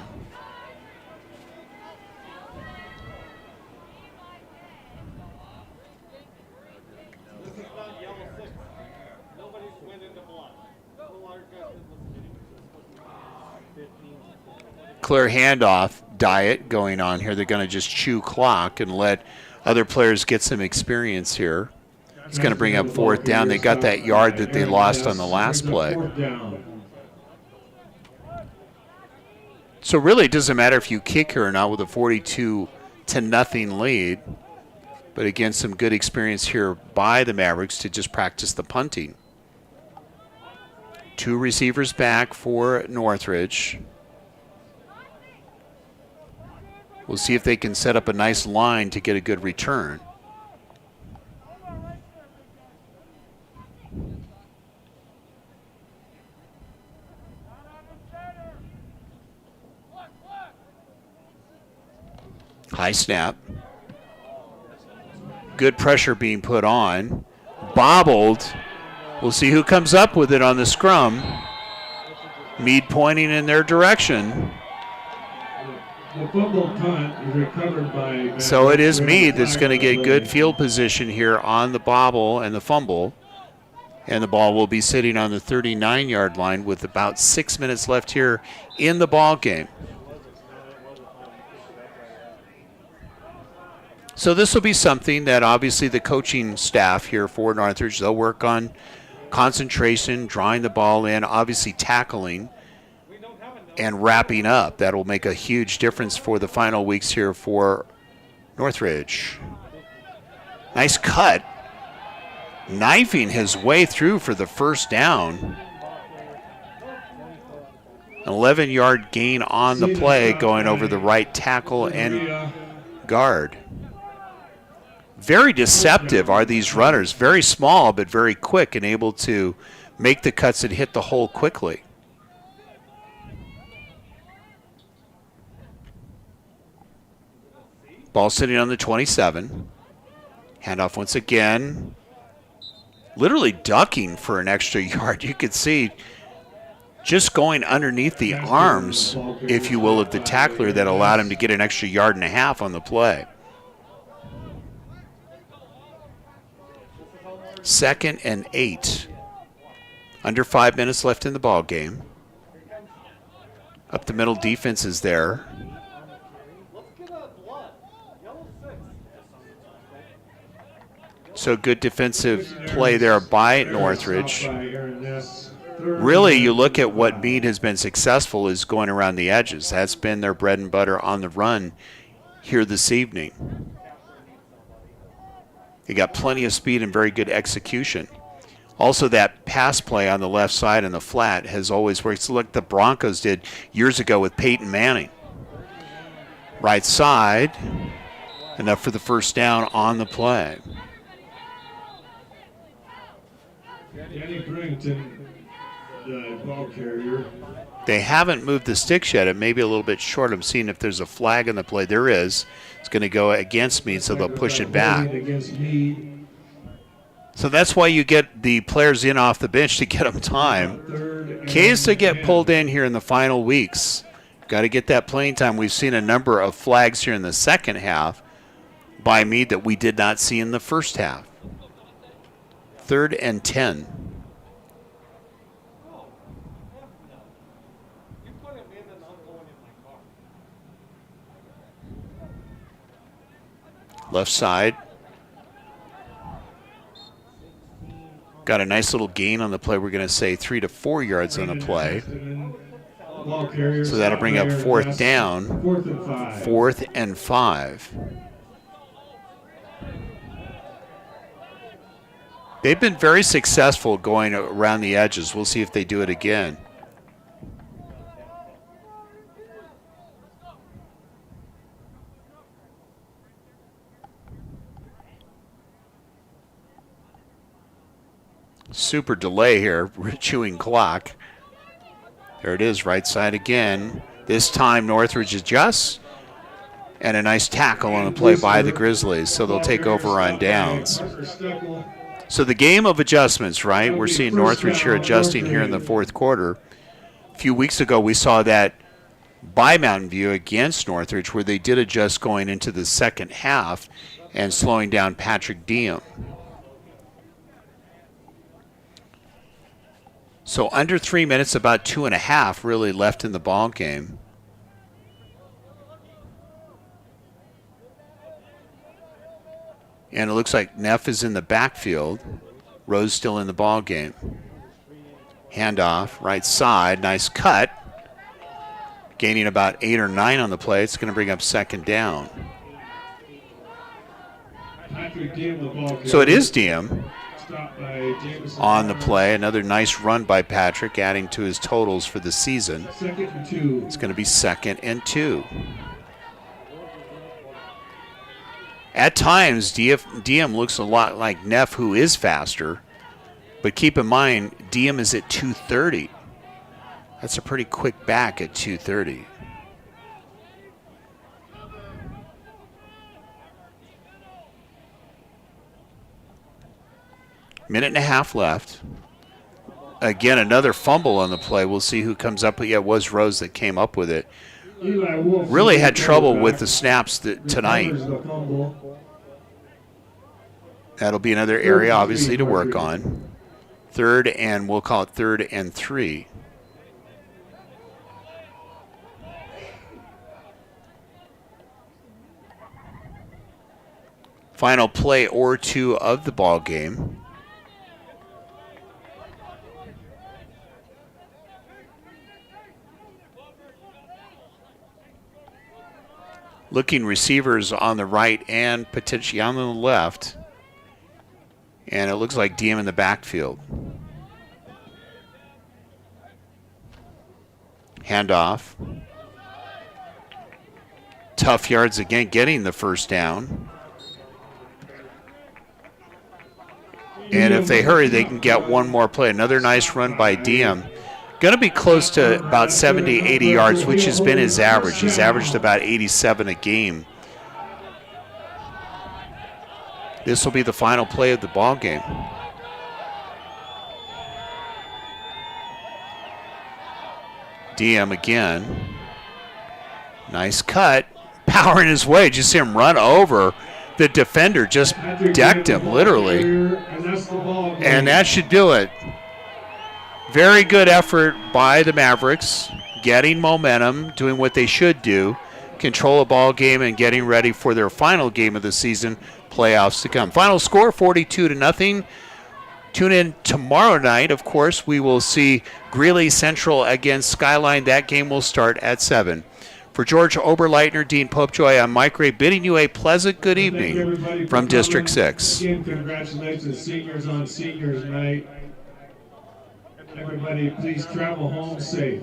Clear handoff diet going on here. They're going to just chew clock and let other players get some experience here. It's going to bring up 4th down. They got that yard that they lost on the last play. So really it doesn't matter if you kick here or not with a 42-0 lead. But again, some good experience here by the Mavericks to just practice the punting. 2 receivers back for Northridge. We'll see if they can set up a nice line to get a good return. High snap. Good pressure being put on. Bobbled. We'll see who comes up with it on the scrum. Mead pointing in their direction. The fumble punt is recovered by... So it is Mead that's going to get good field position here on the bobble and the fumble. And the ball will be sitting on the 39-yard line with about 6 minutes left here in the ball game. So this will be something that obviously the coaching staff here for Northridge, they'll work on concentration, drawing the ball in, obviously tackling, and wrapping up. That'll make a huge difference for the final weeks here for Northridge. Nice cut. Knifing his way through for the first down. 11-yard gain on the play going over the right tackle and guard. Very deceptive are these runners. Very small, but very quick and able to make the cuts and hit the hole quickly. Ball sitting on the 27. Handoff once again. Literally ducking for an extra yard. You could see just going underneath the arms, if you will, of the tackler that allowed him to get an extra 1.5 yards on the play. 2nd and 8. Under 5 minutes left in the ball game. Up the middle defense is there. So good defensive play there by Northridge. Really, you look at what Mead has been successful is going around the edges. That's been their bread and butter on the run here this evening. They got plenty of speed and very good execution. Also, that pass play on the left side in the flat has always worked. It's like the Broncos did years ago with Peyton Manning. Right side, enough for the first down on the play. Danny Brington, the ball carrier. They haven't moved the sticks yet. It may be a little bit short. I'm seeing if there's a flag on the play. There is. It's going to go against Mead, so they'll push it back. So that's why you get the players in off the bench to get them time. Case to get pulled in here in the final weeks. Got to get that playing time. We've seen a number of flags here in the second half by Mead that we did not see in the first half. 3rd and 10. Left side. Got a nice little gain on the play. We're going to say 3 to 4 yards on the play. So that'll bring up 4th down. 4th and 5. They've been very successful going around the edges. We'll see if they do it again. Super delay here, chewing clock. There it is, right side again. This time Northridge adjusts, and a nice tackle on the play by the Grizzlies, so they'll take over on downs. So the game of adjustments, right? We're seeing Northridge here adjusting here in the 4th quarter. A few weeks ago we saw that by Mountain View against Northridge where they did adjust going into the second half and slowing down Patrick Diem. So under 3 minutes, about 2.5 really left in the ball game. And it looks like Neff is in the backfield. Rose still in the ball game. Handoff, right side, nice cut. Gaining about 8 or 9 on the play. It's going to bring up 2nd down. So it is Diem on the play. Another nice run by Patrick, adding to his totals for the season. It's going to be 2nd and 2. At times, Diem looks a lot like Neff, who is faster. But keep in mind, Diem is at 2:30. That's a pretty quick back at 2:30. Minute and a half left. Again, another fumble on the play. We'll see who comes up with it. Yeah, it was Rose that came up with it. Really had trouble with the snaps tonight. That'll be another area, obviously, to work on. 3rd and we'll call it 3rd and 3. Final play or 2 of the ball game. Looking receivers on the right and potentially on the left. And it looks like Diem in the backfield. Handoff. Tough yards again, getting the 1st down. And if they hurry, they can get one more play. Another nice run by Diem. Going to be close to about 70, 80 yards, which has been his average. He's averaged about 87 a game. This will be the final play of the ball game. Diem again. Nice cut. Powering his way. Just see him run over. The defender just decked him, literally. And that should do it. Very good effort by the Mavericks, getting momentum, doing what they should do, control a ball game, and getting ready for their final game of the season, playoffs to come. Final score, 42-0. Tune in tomorrow night. Of course, we will see Greeley Central against Skyline. That game will start at 7. For George Oberleitner, Dean Popejoy, I'm Mike Ray, bidding you a pleasant good evening from District 6. Again, congratulations, seniors on seniors night. Everybody, please travel home safe.